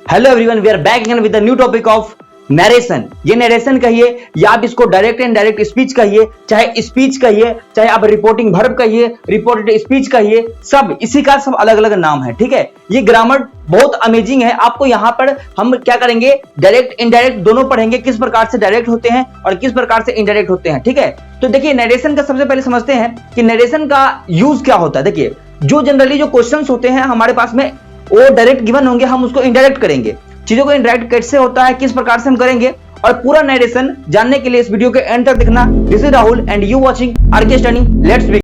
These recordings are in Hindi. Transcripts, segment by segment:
Hello everyone, we are back again with the new topic of narration. ये नरेशन कहिए या आप इसको डायरेक्ट एंड डायरेक्ट स्पीच कहिए, चाहे स्पीच कहिए, चाहे आप रिपोर्टिंग वर्ब कहिए, रिपोर्टेड स्पीच कहिए, सब इसी का सब अलग अलग नाम है। ठीक है, ये ग्रामर बहुत अमेजिंग है। आपको यहाँ पर हम क्या करेंगे, डायरेक्ट इनडायरेक्ट दोनों पढ़ेंगे, किस प्रकार से डायरेक्ट होते हैं और किस प्रकार से इनडायरेक्ट होते हैं। ठीक है, तो देखिए नरेशन का सबसे पहले समझते हैं कि नरेशन का यूज क्या होता है। देखिए, जो जनरली जो क्वेश्चंस होते हैं हमारे पास में वो डायरेक्ट गिवन होंगे, हम उसको इनडायरेक्ट करेंगे। चीजों को इनडायरेक्ट कैसे होता है, किस प्रकार से हम करेंगे, और पूरा नरेशन जानने के लिए इस वीडियो के एंड तक देखना। This is Rahul and you watching RK study. Let's begin.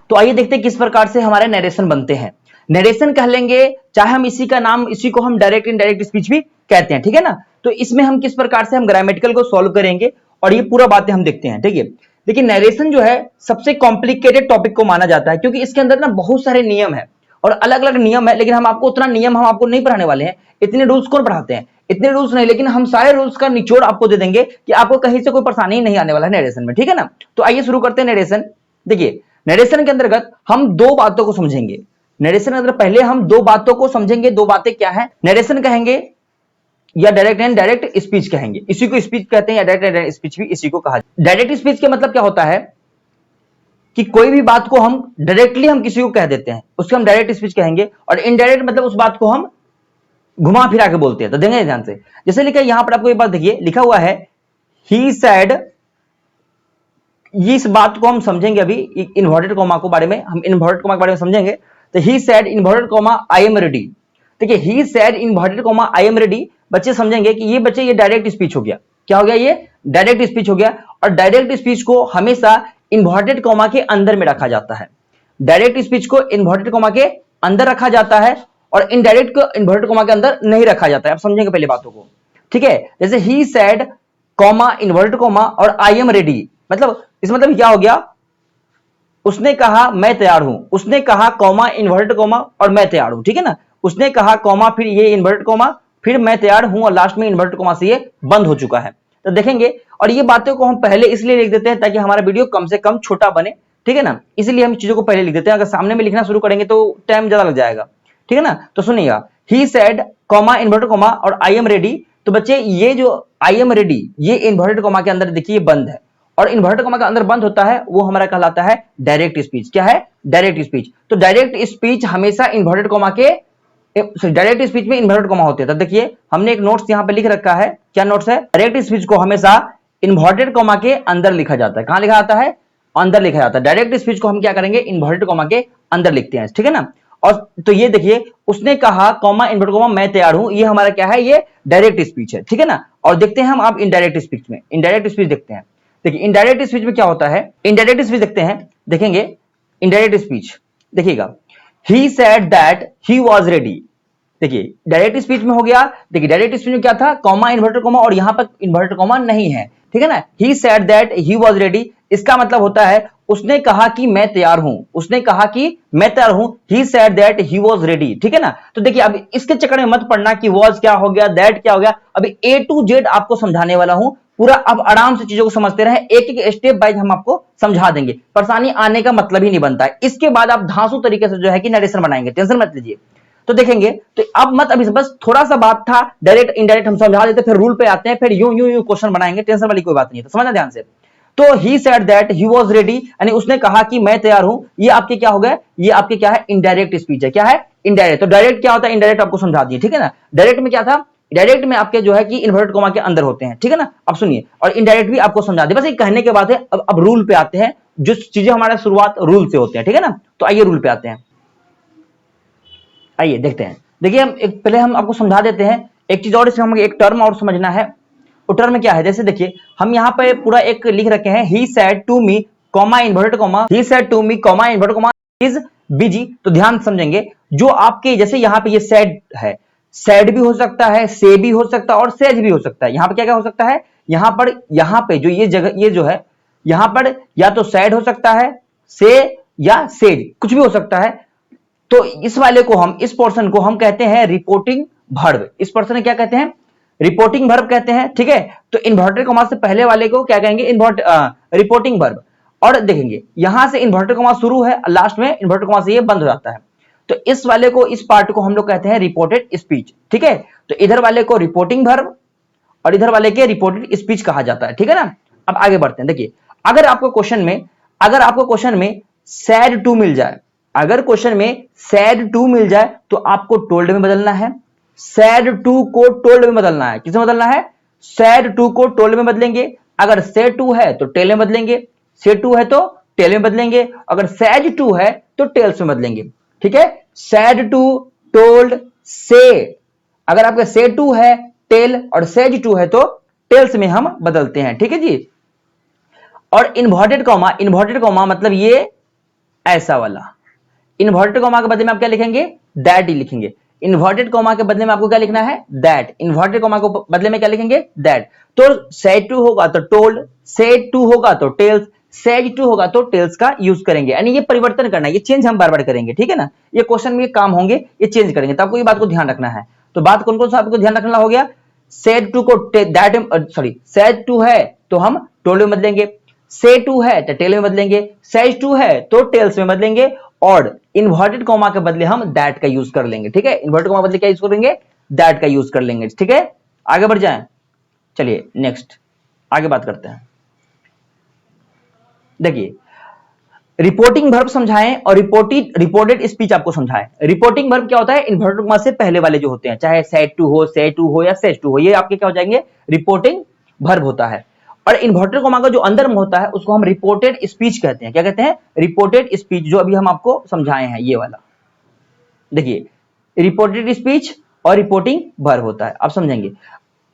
तो आइए देखते हैं किस प्रकार से हमारे नरेशन बनते हैं। नरेशन कह लेंगे, चाहे हम इसी का नाम, इसी को हम डायरेक्ट इनडायरेक्ट स्पीच भी कहते हैं। ठीक है ना, तो इसमें हम किस प्रकार से हम ग्रामेटिकल को सॉल्व करेंगे और ये पूरा बातें हम देखते हैं। ठीक है, देखिए नरेशन जो है सबसे कॉम्प्लिकेटेड टॉपिक को माना जाता है, क्योंकि इसके अंदर ना बहुत सारे नियम है और अलग अलग नियम है। लेकिन हम आपको उतना नियम हम आपको नहीं पढ़ाने वाले हैं। इतने रूल्स कौन पढ़ाते हैं, इतने रूल्स नहीं, लेकिन हम सारे रूल्स का निचोड़ आपको दे देंगे कि आपको कहीं से कोई परेशानी नहीं आने वाला है नरेशन में। ठीक है ना, तो आइए शुरू करते हैं नरेशन। देखिए नरेशन के अंतर्गत हम दो बातों को समझेंगे। नरेशन के अंदर पहले हम दो बातों को समझेंगे। दो बातें क्या है, नरेशन कहेंगे या डायरेक्ट एंड डायरेक्ट स्पीच कहेंगे। इसी को स्पीच कहते हैं या डायरेक्ट एंड डायरेक्ट स्पीच भी इसी को कहा जाता है। डायरेक्ट स्पीच का मतलब क्या होता है कि कोई भी बात को हम डायरेक्टली हम किसी को कह देते हैं, उसको हम डायरेक्ट स्पीच कहेंगे। और इनडायरेक्ट मतलब उस बात को हम घुमा फिरा के बोलते हैं। तो देंगे ध्यान से, जैसे लिखा है यहां पर, आपको एक बात देखिए, लिखा हुआ है ही सेड। इस बात को हम समझेंगे अभी इन्वर्टेड कॉमा को बारे में, हम इन्वर्टेड कॉमा के बारे में समझेंगे। तो he said inverted comma I am ready. देखिए he said inverted comma I am ready, बच्चे समझेंगे कि ये बच्चे ये डायरेक्ट स्पीच हो गया। क्या हो गया, ये डायरेक्ट स्पीच हो गया। और डायरेक्ट स्पीच को हमेशा इन्वर्टेड कॉमा के अंदर में रखा जाता है। डायरेक्ट स्पीच को इन्वर्टेड कॉमा के अंदर रखा जाता है और इनडायरेक्ट को इन्वर्टेड कॉमा के अंदर नहीं रखा जाता है। आप समझेंगे पहले बातों को। ठीक है, जैसे he said comma inverted comma और आई एम रेडी, मतलब इस मतलब क्या हो गया, उसने कहा मैं तैयार हूं। उसने कहा कॉमा इन्वर्टेड कॉमा और मैं तैयार हूं। ठीक है ना, उसने कहा कॉमा फिर ये इन्वर्टेड कॉमा फिर मैं तैयार हूं और लास्ट में इन्वर्टेड कॉमा से ये बंद हो चुका है। तो देखेंगे, और ये बातों को हम पहले इसलिए लिख देते हैं ताकि हमारा वीडियो कम से कम छोटा बने। ठीक है ना, इसलिए हम चीजों को पहले लिख देते हैं। अगर सामने में लिखना शुरू करेंगे तो टाइम ज्यादा लग जाएगा। ठीक है ना, तो सुनिएगा, he said comma inverted comma और आई एम रेडी। तो बच्चे ये जो आई एम रेडी, ये इन्वर्टेड कॉमा के अंदर देखिए बंद है, और इन्वर्टेड कॉमा के अंदर बंद होता है, वो हमारा कहलाता है डायरेक्ट स्पीच। क्या है, डायरेक्ट स्पीच। तो डायरेक्ट स्पीच हमेशा इन्वर्टेड कॉमा के, डायरेक्ट स्पीच में इन्वर्टेड कॉमा होते हैं। तो देखिए हमने एक नोट्स यहां पे लिख रखा है। क्या नोट्स है, डायरेक्ट स्पीच को हमेशा इन्वर्टेड कॉमा के अंदर लिखा जाता है। कहां लिखा जाता है, अंदर लिखा जाता है। डायरेक्ट स्पीच को हम क्या करेंगे, इन्वर्टेड कॉमा के अंदर लिखते हैं। ठीक है ना, और तो ये देखिए, उसने कहा कॉमा इन्वर्टेड कॉमा मैं तैयार हूं, ये हमारा क्या है, ये डायरेक्ट स्पीच है। ठीक है ना, और देखते हैं हम आप इनडायरेक्ट स्पीच में, इनडायरेक्ट स्पीच देखते हैं। देखिए इनडायरेक्ट स्पीच में क्या होता है, इनडायरेक्ट स्पीच देखते हैं, देखेंगे इनडायरेक्ट स्पीच। देखिएगा, he said that he was ready. देखिए डायरेक्ट स्पीच में हो गया। देखिए डायरेक्ट स्पीच में क्या था, कॉमा इन्वर्टेड कॉमा, और यहां पर इन्वर्टेड कॉमा नहीं है। ठीक है ना, he said that he was ready, इसका मतलब होता है उसने कहा कि मैं तैयार हूं। उसने कहा कि मैं तैयार हूं, he said that he was ready. ठीक है ना, तो देखिए अब इसके चक्कर में मत पड़ना कि वाज क्या हो गया, दैट क्या हो गया। अभी ए टू जेड आपको समझाने वाला हूं पूरा। अब आराम से चीजों को समझते रहे, एक एक स्टेप बाय हम आपको समझा देंगे। परेशानी आने का मतलब ही नहीं बनता है। इसके बाद आप धांसू तरीके से जो है कि नरेशन बनाएंगे, टेंशन मत लीजिए। तो देखेंगे, तो अब मत, अभी बस थोड़ा सा बात था, डायरेक्ट इनडायरेक्ट हम समझा देते, फिर रूल पे आते हैं, फिर यूं यूं यूं क्वेश्चन बनाएंगे। टेंशन वाली कोई बात नहीं है, तो समझना ध्यान से। तो he said that he was ready, यानी उसने कहा कि मैं तैयार हूं, ये आपके क्या हो गया, ये आपके क्या है, इनडायरेक्ट स्पीच है। क्या है, इनडायरेक्ट। तो डायरेक्ट क्या होता है, इनडायरेक्ट आपको समझा दिए। ठीक है ना, डायरेक्ट में क्या था, डायरेक्ट में आपके जो है कि इन्वर्टेड कॉमा के अंदर होते हैं। ठीक है ना, अब सुनिए, और इनडायरेक्ट भी आपको समझा दिया। बस ये कहने के बाद है। अब रूल पे आते हैं, जो चीजें हमारा शुरुआत रूल से होते हैं। ठीक है ना, तो आइए रूल पे आते हैं, आइए देखते हैं। देखिए हम पहले हम आपको समझा देते हैं एक चीज, और इसमें हमें एक टर्म और समझना है। वो टर्म क्या है, जैसे देखिए हम यहाँ पे पूरा एक लिख रखे हैं, he said to me comma inverted comma, he said to me comma inverted comma is busy. तो ध्यान समझेंगे, जो आपके जैसे यहाँ पे ये सेड है, सेड भी हो सकता है, से भी हो सकता है और सेज भी हो सकता है। यहाँ पे क्या क्या हो सकता है, यहाँ पे जो ये जगह, ये जो है यहाँ पर या तो सेड हो सकता है, से या सेज, कुछ भी हो सकता है। तो इस वाले को हम, इस पोर्शन को हम कहते हैं रिपोर्टिंग वर्ब। इस पोर्शन में क्या कहते हैं, रिपोर्टिंग वर्ब कहते हैं। ठीक है, तो इन्वर्टेड कॉमा से पहले वाले को क्या कहेंगे, रिपोर्टिंग वर्ब। और देखेंगे यहां से इन्वर्टेड कॉमा शुरू है, लास्ट में इन्वर्टेड कॉमा से ये बंद हो जाता है। तो इस वाले को, इस पार्ट को हम लोग कहते हैं रिपोर्टेड स्पीच। ठीक है, तो इधर वाले को रिपोर्टिंग वर्ब और इधर वाले के रिपोर्टेड स्पीच कहा जाता है। ठीक है ना, अब आगे बढ़ते हैं। देखिए अगर आपको क्वेश्चन में सैड टू मिल जाए, अगर क्वेश्चन में सैड टू मिल जाए तो आपको टोल्ड में बदलना है। सैड टू को टोल्ड में बदलना है। किसमें बदलना है? सैड टू को टोल्ड में बदलेंगे। अगर से टू है तो टेल में बदलेंगे, से टू है तो टेल में बदलेंगे, अगर सैज टू है तो टेल्स में बदलेंगे। ठीक है, सैड टू, टोल्ड, से। अगर आपका से टू है टेल और सेज टू है तो टेल्स में हम बदलते हैं। ठीक है जी। और इन्वर्टेड कॉमा मतलब ये ऐसा वाला। इन्वर्टेड कॉमा के बदले में आप क्या लिखेंगे? दैट ही लिखेंगे। इन्वर्टेड कॉमा के बदले में आपको क्या लिखना है? दैट। इन्वर्टेड कॉमा को बदले में क्या लिखेंगे? दैट। तो सेड टू होगा तो टोल्ड, सेड टू होगा तो टेल्स, सेज टू होगा तो टेल्स का यूज करेंगे। यानी ये परिवर्तन करना है, ये चेंज हम बार बार करेंगे। ठीक है ना, ये क्वेश्चन में काम होंगे, ये चेंज करेंगे, तो आपको ये बात को ध्यान रखना है। तो बात कौन कौन सा आपको ध्यान रखना हो गया? सेड टू को दैट, सॉरी, सेड टू है तो हम टोल्ड में बदलेंगे, से टू है तो टेल में बदलेंगे, सेज टू है तो टेल्स में बदलेंगे, और इन्वर्टेड कॉमा के बदले हम दैट का यूज कर लेंगे। ठीक है, इन्वर्टेड कॉमा बदले क्या यूज करेंगे? दैट का यूज कर लेंगे। ठीक है, आगे बढ़ जाएं। चलिए नेक्स्ट आगे बात करते हैं। देखिए रिपोर्टिंग वर्ब समझाएं और रिपोर्टेड स्पीच आपको समझाएं। रिपोर्टिंग वर्ब क्या होता है? इन्वर्टेड कॉमा से पहले वाले जो होते हैं, चाहे सेड टू हो, से टू हो या सेज टू हो, ये आपके क्या हो जाएंगे? रिपोर्टिंग वर्ब होता है। और इन्वर्टेड कॉमा का जो अंदर में होता है उसको हम रिपोर्टेड स्पीच कहते हैं। क्या कहते हैं? रिपोर्टेड स्पीच, जो अभी हम आपको समझाए हैं ये वाला। देखिए रिपोर्टेड स्पीच और रिपोर्टिंग वर्ब होता है, आप समझेंगे।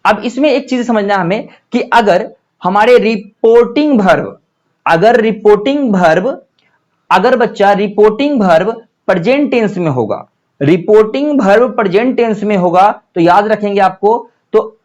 अब इसमें एक चीज समझना है हमें कि अगर हमारे रिपोर्टिंग वर्ब, अगर बच्चा रिपोर्टिंग वर्ब प्रेजेंट टेंस में होगा, रिपोर्टिंग वर्ब प्रेजेंट टेंस में होगा, तो याद रखेंगे आपको, तो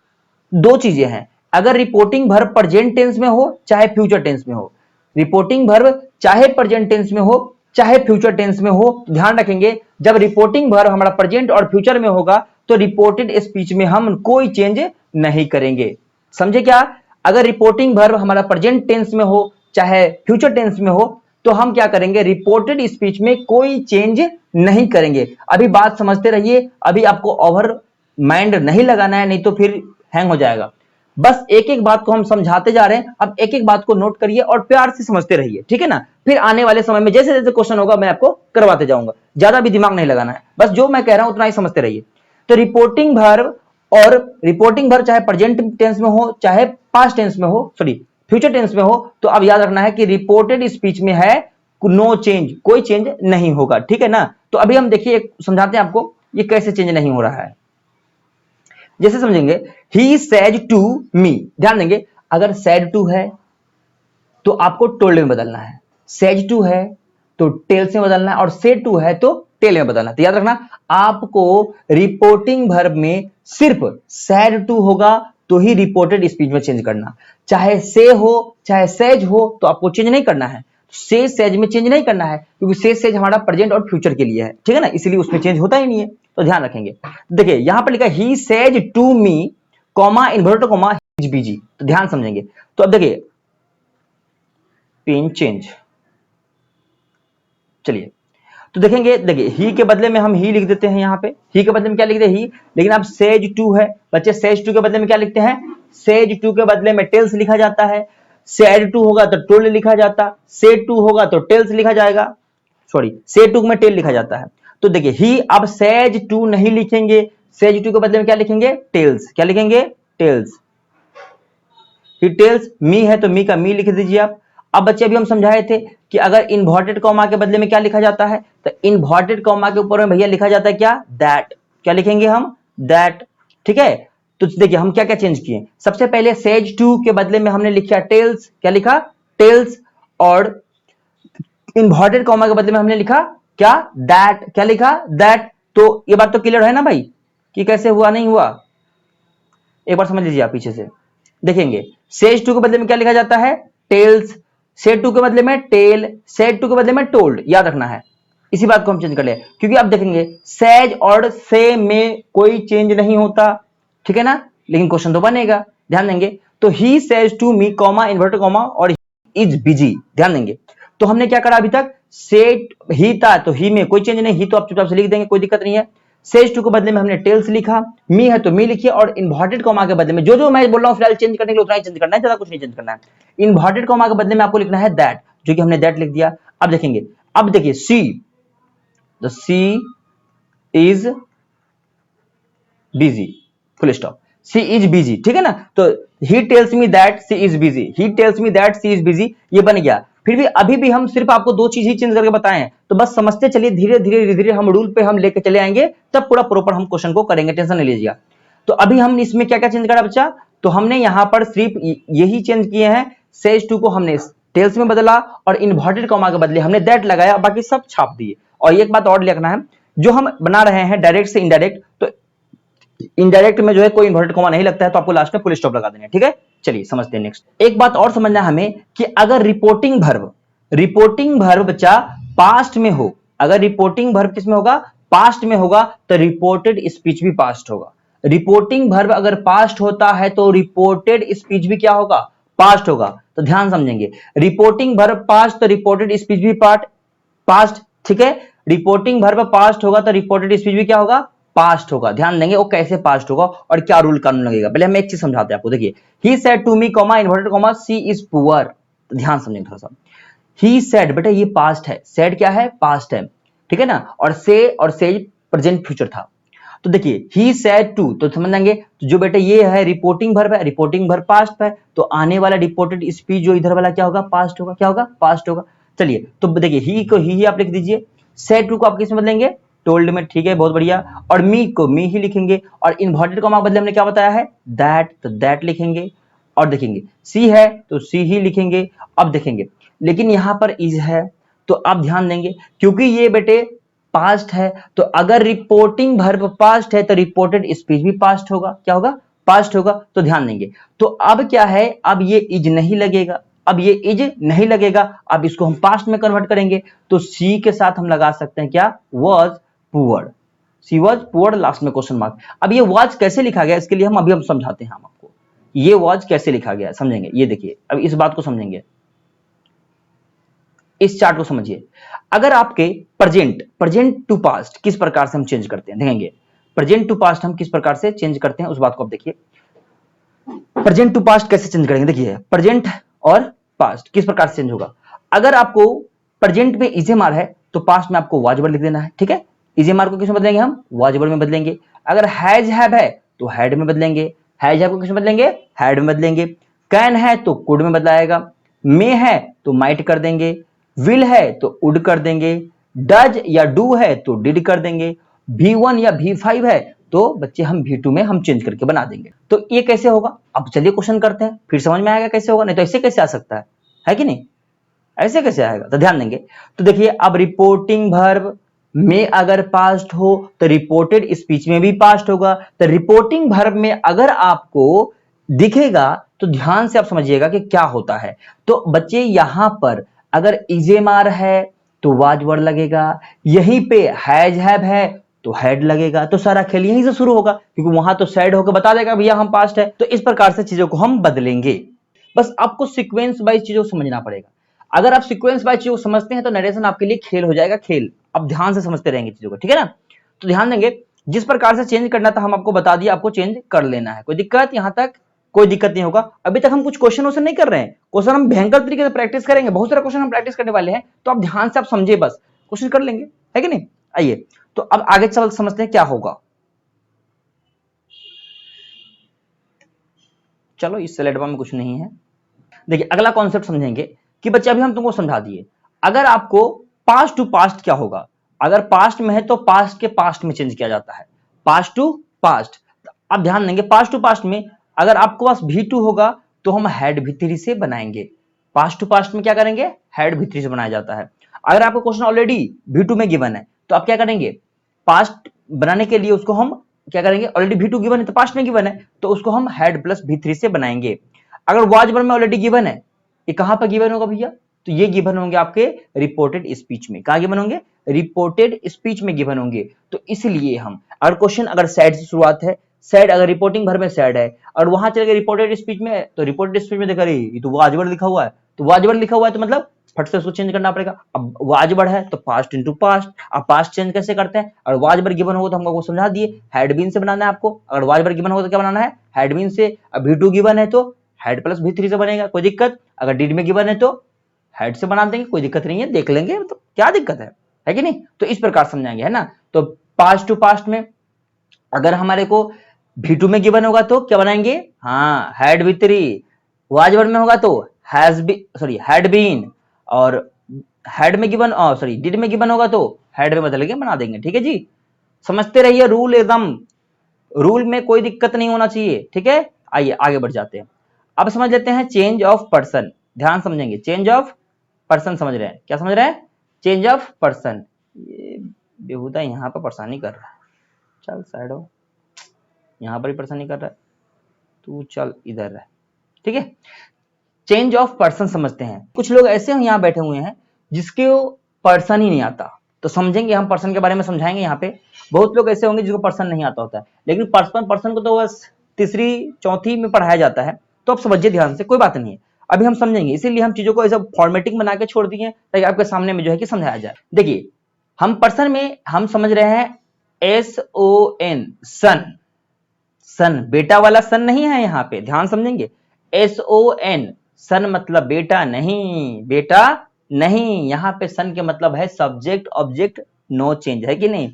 दो चीजें हैं। अगर रिपोर्टिंग वर्ब प्रेजेंट टेंस में हो चाहे फ्यूचर टेंस में हो, रिपोर्टिंग वर्ब चाहे प्रेजेंट टेंस में हो चाहे फ्यूचर टेंस में हो, तो ध्यान रखेंगे जब रिपोर्टिंग वर्ब हमारा प्रेजेंट और फ्यूचर में होगा तो रिपोर्टेड स्पीच में हम कोई चेंज नहीं करेंगे। समझे क्या? अगर रिपोर्टिंग वर्ब हमारा प्रेजेंट टेंस में हो चाहे फ्यूचर टेंस में हो तो हम क्या करेंगे? रिपोर्टेड स्पीच में कोई चेंज नहीं करेंगे। अभी बात समझते रहिए, अभी आपको ओवर माइंड नहीं लगाना है, नहीं तो फिर हैंग हो जाएगा। बस एक एक बात को हम समझाते जा रहे हैं, अब एक एक बात को नोट करिए और प्यार से समझते रहिए। ठीक है ना, फिर आने वाले समय में जैसे जैसे क्वेश्चन होगा मैं आपको करवाते जाऊंगा, ज्यादा भी दिमाग नहीं लगाना है, बस जो मैं कह रहा हूं उतना ही समझते रहिए। तो रिपोर्टिंग वर्ब, और रिपोर्टिंग वर्ब चाहे प्रेजेंट टेंस में हो चाहे पास्ट टेंस में हो, सॉरी फ्यूचर टेंस में हो, तो अब याद रखना है कि रिपोर्टेड स्पीच में है नो चेंज, कोई चेंज नहीं होगा। ठीक है ना, तो अभी हम देखिए समझाते हैं आपको ये कैसे चेंज नहीं हो रहा है। जैसे समझेंगे, ही सेड टू मी, ध्यान देंगे, अगर सेड टू है तो आपको टोल्ड में बदलना है, सेज टू है तो टेल्स में बदलना है, और से टू है तो टेल में बदलना है। तो याद रखना आपको रिपोर्टिंग वर्ब में सिर्फ सेड टू होगा तो ही रिपोर्टेड स्पीच में चेंज करना, चाहे से हो चाहे सेज हो तो आपको चेंज नहीं करना है। से सेज में चेंज नहीं करना है क्योंकि से सेज हमारा प्रेजेंट और फ्यूचर के लिए है। ठीक है ना, इसलिए उसमें चेंज होता ही नहीं है, तो ध्यान रखेंगे। देखिए यहां पर लिखा he says to me comma inverted comma he is busy, तो ध्यान समझेंगे। तो अब देखिए पिन चेंज, चलिए तो देखेंगे, देखिए ही के बदले में हम ही लिख देते हैं, यहाँ पे ही के बदले में क्या लिखते हैं? ही। लेकिन अब सेज टू है बच्चे, सेज टू के बदले में क्या लिखते हैं? सेज टू के बदले में टेल्स लिखा जाता है। सेड टू होगा तो टोल्ड लिखा जाता, से टू होगा तो टेल्स लिखा जाएगा, सॉरी से टू में टेल लिखा जाता है। तो देखिए ही अब सेज टू नहीं लिखेंगे, सेज टू के बदले में क्या लिखेंगे? टेल्स। क्या लिखेंगे? टेल्स। ही टेल्स, मी है तो मी का मी लिख दीजिए आप। अब बच्चे अभी हम समझाए थे कि अगर इन्वर्टेड कॉमा के बदले में क्या लिखा जाता है, तो इन्वर्टेड कॉमा के ऊपर में भैया लिखा जाता है क्या? दैट। क्या लिखेंगे हम? दैट। ठीक है, तो देखिए हम क्या क्या चेंज किए। सबसे पहले सेज टू के बदले में हमने लिखा टेल्स, क्या लिखा? टेल्स। और इन्वर्टेड कॉमा के बदले में हमने लिखा क्या? दैट। क्या लिखा? दैट। तो ये बात तो क्लियर है ना भाई कि कैसे हुआ नहीं हुआ? एक बार समझ लीजिए आप पीछे से देखेंगे, सेज टू के बदले में क्या लिखा जाता है? टेल्स। सेड टू के बदले में टेल, सेड टू के बदले में टोल्ड, याद रखना है। इसी बात को हम चेंज कर ले, क्योंकि आप देखेंगे सेज और से में कोई चेंज नहीं होता, ठीक है ना, लेकिन क्वेश्चन तो बनेगा, ध्यान देंगे। तो he says to me comma inverted comma और इज बिजी। ध्यान देंगे, तो हमने क्या करा अभी तक, सेट ही था तो ही में कोई चेंज नहीं, ही तो आप चुपचाप से लिख देंगे, कोई दिक्कत नहीं है। सेज टू के बदले में हमने टेल्स लिखा, मी है तो मी लिखिए, और इन्वर्टेड कॉमा के बदले में जो मैं बोल रहा हूं फिलहाल चेंज करने के लिए उतना ही चेंज करना है, ज्यादा कुछ नहीं चेंज करना है। इन्वर्टेड कॉमा के बदले में आपको लिखना है दैट, जो कि हमने दैट लिख दिया। अब देखेंगे, अब देखिए she, the she is busy, full stop, she is busy, ठीक है ना। तो he tells me that she is busy, he tells me that she is busy, ये बन गया। फिर भी अभी भी हम सिर्फ आपको दो चीज ही चेंज करके बताए हैं, तो बस समझते चलिए, धीरे धीरे धीरे हम रूल पे हम लेके चले आएंगे, तब पूरा प्रॉपर हम क्वेश्चन को करेंगे, टेंशन नहीं लीजिएगा। तो अभी हम इसमें क्या क्या चेंज करा बच्चा, तो हमने यहां पर सिर्फ यही चेंज किए हैं, सेज टू को हमने टेल्स में बदला और इन्वर्टेड कॉमा के बदले हमने दैट लगाया, बाकी सब छाप दिए। और एक बात और लिखना है, जो हम बना रहे हैं डायरेक्ट से इनडायरेक्ट, तो इनडायरेक्ट में जो है कोई इन्वर्टेड कॉमा नहीं लगता है, तो आपको लास्ट में फुल स्टॉप लगा देना है, ठीक है। चलिए समझते हैं नेक्स्ट। एक बात और समझना है हमें कि अगर रिपोर्टिंग वर्ब बच्चा पास्ट में हो, अगर रिपोर्टिंग वर्ब किस में होगा, पास्ट में होगा, तो रिपोर्टेड स्पीच भी पास्ट होगा। रिपोर्टिंग वर्ब अगर पास्ट होता है तो रिपोर्टेड स्पीच भी क्या होगा, पास्ट होगा। तो ध्यान समझेंगे, रिपोर्टिंग वर्ब पास्ट तो रिपोर्टेड स्पीच भी पास्ट, ठीक है। रिपोर्टिंग वर्ब पास्ट होगा तो रिपोर्टेड स्पीच भी क्या होगा, पास्ट होगा। ध्यान देंगे वो कैसे पास्ट होगा और क्या रूल कानून लगेगा, पहले हम एक चीज समझाते हैं आपको। देखिए, he said to me comma inverted comma she is poor, तो ध्यान समझेंगे थोड़ा सा। ही सेड, बेटा ये पास्ट है, सेड क्या है, पास्ट है, ठीक है ना। और सेज प्रेजेंट फ्यूचर था। तो देखिए ही सेड टू, तो समझ लेंगे, तो जो बेटा ये है रिपोर्टिंग वर्ब है, रिपोर्टिंग वर्ब पास्ट है, तो आने वाला रिपोर्टेड स्पीच जो इधर वाला क्या होगा, पास्ट होगा, क्या होगा, पास्ट होगा। चलिए तो देखिए ही को ही आप लिख दीजिए, सेड टू को आप किस में बदलेंगे, टोल्ड में, ठीक है, बहुत बढ़िया। और मी को मी ही लिखेंगे, और इन्वर्टेड कॉमा बदले हमने क्या बताया है, दैट, तो दैट लिखेंगे। और देखेंगे सी है तो सी ही लिखेंगे। अब देखेंगे, लेकिन यहां पर इज है, तो आप ध्यान देंगे क्योंकि ये बेटे पास्ट है, तो अगर रिपोर्टिंग वर्ब पास्ट है तो रिपोर्टेड स्पीच भी पास्ट होगा, क्या होगा, पास्ट होगा। तो ध्यान देंगे, तो अब क्या है, अब ये इज नहीं लगेगा, अब ये इज नहीं लगेगा, अब इसको हम पास्ट में कन्वर्ट करेंगे, तो सी के साथ हम लगा सकते हैं क्या, was poor, she was poor, last में क्वेश्चन मार्क। अब ये वॉज कैसे लिखा गया, इसके लिए हम अभी समझाते हैं हम आपको, ये वॉज कैसे लिखा गया समझेंगे। ये देखिए, अब इस बात को समझेंगे, इस चार्ट को समझिए। अगर आपके प्रेजेंट टू पास्ट किस प्रकार से हम चेंज करते हैं, देखेंगे प्रेजेंट टू पास्ट हम किस प्रकार से चेंज करते हैं, उस बात को आप देखिए। प्रेजेंट टू पास्ट कैसे चेंज करेंगे, देखिए प्रेजेंट और पास्ट किस प्रकार से चेंज होगा। अगर आपको प्रेजेंट में इज मार है तो पास्ट में आपको वाज वर्ड लिख देना है, ठीक है। इज मार को किस में बदलेंगे, हम वाज वर्ड में बदलेंगे। अगर हैज हैव है तो हैड में बदलेंगे, हैज हैव को किस में बदलेंगे, हैड में बदलेंगे। कैन है तो कुड में बदलाएगा, मे है तो माइट कर देंगे, विल है तो उड कर देंगे, डज या डू है तो डिड कर देंगे, V1 या V5 है तो बच्चे हम V2 में हम चेंज करके बना देंगे। तो ये कैसे होगा, अब चलिए क्वेश्चन करते हैं, फिर समझ में आएगा कैसे होगा, नहीं तो ऐसे कैसे आ सकता है कि नहीं, ऐसे कैसे आएगा। तो ध्यान देंगे, तो देखिए अब रिपोर्टिंग वर्ब में अगर पास्ट हो तो रिपोर्टेड स्पीच में भी पास्ट होगा। तो रिपोर्टिंग वर्ब में अगर आपको दिखेगा तो ध्यान से आप समझिएगा कि क्या होता है। तो बच्चे यहां पर अगर इजेमार है तो वाज वर्ड लगेगा, यहीं पे हैज हैव है तो हैड लगेगा। तो सारा खेल यहीं से शुरू होगा, क्योंकि वहां तो सैड होकर बता देगा भैया हम पास्ट है। तो इस प्रकार से चीजों को हम बदलेंगे, बस आपको सीक्वेंस वाइज चीजों को समझना पड़ेगा। अगर आप सीक्वेंस वाइज चीजों को समझते हैं तो नरेशन आपके लिए खेल हो जाएगा, खेल। आप ध्यान से समझते रहेंगे चीजों को, ठीक है ना। तो ध्यान देंगे, जिस प्रकार से चेंज करना था हम आपको बता दिया, आपको चेंज कर लेना है, कोई दिक्कत यहां तक, कोई दिक्कत नहीं होगा। अभी तक हम कुछ क्वेश्चन नहीं कर रहे हैं, क्वेश्चन हम भयंकर तरीके से प्रैक्टिस करेंगे, बहुत सारे क्वेश्चन हम प्रैक्टिस करने वाले हैं, तो आप ध्यान से आप समझे, बस क्वेश्चन कर लेंगे, है कि नहीं। आइए तो अब आगे चल समझते हैं क्या होगा। चलो इस स्लाइड में कुछ नहीं है। देखिए अगला कॉन्सेप्ट समझेंगे कि बच्चे अभी हम तुमको समझा दिए, अगर आपको पास्ट टू पास्ट क्या होगा, अगर पास्ट में है तो पास्ट के पास्ट में चेंज किया जाता है, पास्ट टू पास्ट। अब ध्यान देंगे, पास्ट टू पास्ट में अगर आपके पास V2 होगा तो हम हैड V3 से बनाएंगे, पास्ट टू पास्ट में क्या करेंगे, हैड V3 से बनाया जाता है। अगर आपको क्वेश्चन ऑलरेडी V2 में गिवन है तो आप क्या करेंगे, पास्ट बनाने के लिए उसको हम क्या करेंगे, ऑलरेडी V2 गिवन है तो पास्ट में गिवन है तो उसको हम हैड प्लस V3 से बनाएंगे। अगर वाज वर्ड में ऑलरेडी गिवन है, ये कहां पर गिवन होगा भैया, तो ये गिवन होंगे आपके रिपोर्टेड स्पीच में। कहां गिवन होंगे, रिपोर्टेड स्पीच में गिवन होंगे। तो इसलिए हम अगर क्वेश्चन अगर सैड से शुरुआत है, सैड, अगर रिपोर्टिंग भर में सैड है और वहां चले गए रिपोर्टेड स्पीच में, तो रिपोर्टेड स्पीच में देखा ये तो वाजबड़ लिखा हुआ है, तो वाजबड़ लिखा हुआ है तो मतलब फट से उसको चेंज करना पड़ेगा। अब वाजबड़ है तो पास्ट इनटू पास्ट, अब पास्ट चेंज कैसे करते हैं, और वाजबड़ गिवन होगा तो हम आपको समझा दिए, हैड बीन से बनाना है आपको। अगर वाजबड़ गिवन होगा तो क्या बनाना है, हैड बीन से। अब V2 गिवन है तो हैड प्लस V3 से बनेगा, कोई दिक्कत। अगर डिड में गिवन है तो हैड से बना देंगे, कोई दिक्कत नहीं है, देख लेंगे, तो क्या दिक्कत है कि नहीं। तो इस प्रकार समझाएंगे, है ना। तो पास्ट टू पास्ट में अगर हमारे को V2 में गिवन होगा तो क्या बनाएंगे, हाँ हैड V3। वाजबड़ में होगा तो हैड बीन, और हैड में गिवन सॉरी डिड में गिवन होगा तो हैड में बदल के बना देंगे, ठीक है जी। समझते रहिए रूल, एकदम रूल में कोई दिक्कत नहीं होना चाहिए, ठीक है। आइए आगे बढ़ जाते हैं। अब समझ लेते हैं चेंज ऑफ पर्सन, ध्यान समझेंगे। चेंज ऑफ पर्सन समझ रहे हैं, क्या समझ रहे हैं, चेंज ऑफ पर्सन। ये बेहुदा यहाँ पर परेशानी कर रहा है, चल साइड हो, यहाँ पर ही परेशानी कर रहा है, तू चल इधर रह, ठीक है। चेंज ऑफ पर्सन समझते हैं। कुछ लोग ऐसे यहाँ बैठे हुए हैं जिसके पर्सन ही नहीं आता, तो समझेंगे हम पर्सन के बारे में, समझाएंगे यहाँ पे। बहुत लोग ऐसे होंगे जिसको पर्सन नहीं आता होता है, लेकिन पर्सन को तो बस तीसरी चौथी में पढ़ाया जाता है, तो आप समझिए ध्यान से, कोई बात नहीं है, अभी हम समझेंगे। इसीलिए हम चीजों को ऐसा फॉर्मेटिंग बना के छोड़ दिए ताकि आपके सामने में जो है कि समझाया जाए। देखिए हम पर्सन में हम समझ रहे हैं SON, सन। सन बेटा वाला सन नहीं है यहाँ पे, ध्यान समझेंगे। SON, सन मतलब बेटा नहीं, बेटा नहीं। यहाँ पे सन के मतलब है सब्जेक्ट ऑब्जेक्ट नो चेंज, है कि नहीं।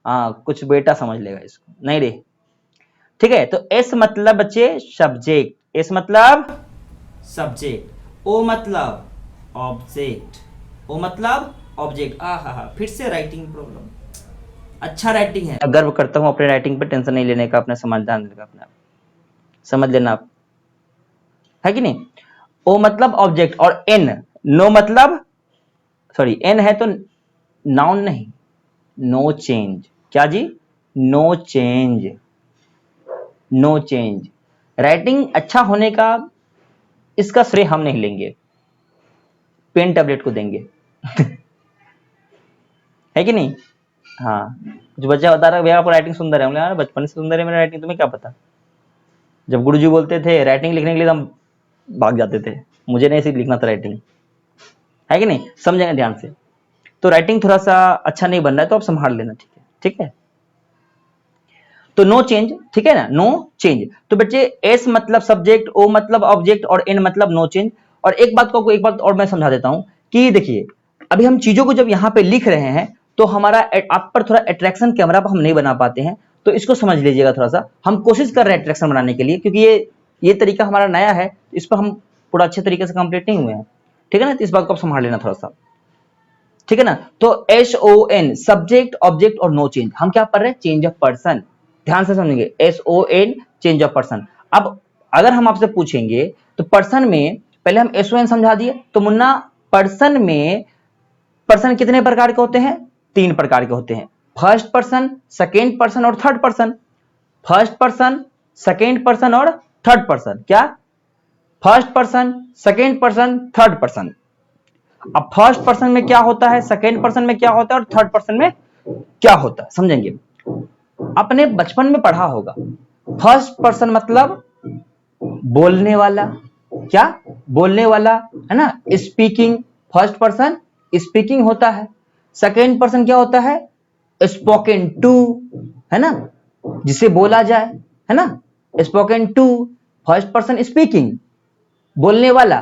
हाँ कुछ बेटा समझ लेगा इसको, नहीं रे, ठीक है। तो S मतलब बच्चे सब्जेक्ट, S मतलब सब्जेक्ट, O मतलब ऑब्जेक्ट, O मतलब ऑब्जेक्ट। फिर से राइटिंग प्रॉब्लम, अच्छा राइटिंग है, गर्व करता हूं अपने राइटिंग पे, टेंशन नहीं लेने का, अपने समझदार लेने का, अपने समझ लेना आप, है कि नहीं। O मतलब ऑब्जेक्ट, और N नो मतलब सॉरी N है तो नाउन नहीं, नो चेंज। क्या जी, no change, no change. Writing अच्छा होने का इसका श्रेय हम नहीं लेंगे, पेन टैबलेट को देंगे है कि नहीं। हाँ जो बच्चा बता रहा है भैया आपको राइटिंग सुंदर है, यार बचपन से सुंदर है मेरा राइटिंग, तुम्हें क्या पता। जब गुरुजी बोलते थे राइटिंग लिखने के लिए, हम भाग जाते थे, मुझे नहीं सिर्फ लिखना था राइटिंग, है कि नहीं। समझेंगे ध्यान से। तो राइटिंग थोड़ा सा अच्छा नहीं बन रहा है तो आप संभाल लेना, ठीक है, ठीक है। तो नो चेंज, ठीक है ना, नो चेंज। तो बच्चे S मतलब सब्जेक्ट, O मतलब ऑब्जेक्ट, और N मतलब नो चेंज। और एक बात और मैं समझा देता हूं कि देखिए अभी हम चीजों को जब यहाँ पे लिख रहे हैं तो हमारा आप पर थोड़ा अट्रैक्शन कैमरा पर हम नहीं बना पाते हैं, तो इसको समझ लीजिएगा थोड़ा सा। हम कोशिश कर रहे हैं अट्रैक्शन बनाने के लिए, क्योंकि ये तरीका हमारा नया है, इस पर हम पूरा अच्छे तरीके से कंप्लीट नहीं हुए हैं, ठीक है ना। तो इस बात को आप संभाल लेना थोड़ा सा, ठीक है ना। तो SON सब्जेक्ट ऑब्जेक्ट और नो चेंज, हम क्या पढ़ रहे हैं, चेंज ऑफ पर्सन, ध्यान से समझेंगे। SON change of person. अब अगर हम आपसे पूछेंगे तो पर्सन में पहले हम SON समझा दिए, तो मुन्ना पर्सन में पर्सन कितने प्रकार के होते हैं, 3 प्रकार के होते हैं, फर्स्ट पर्सन, सेकेंड पर्सन और third person. First person, second person और थर्ड पर्सन। क्या, first person, second person, third person. अब फर्स्ट पर्सन में क्या होता है, सेकेंड पर्सन में क्या होता है, और थर्ड पर्सन में क्या होता है, समझेंगे। अपने बचपन में पढ़ा होगा, फर्स्ट पर्सन मतलब बोलने वाला, क्या, बोलने वाला, है ना, स्पीकिंग। फर्स्ट पर्सन स्पीकिंग होता है। सेकेंड पर्सन क्या होता है, स्पोकन टू, है ना, जिसे बोला जाए, है ना, spoken to. First person speaking, बोलने वाला।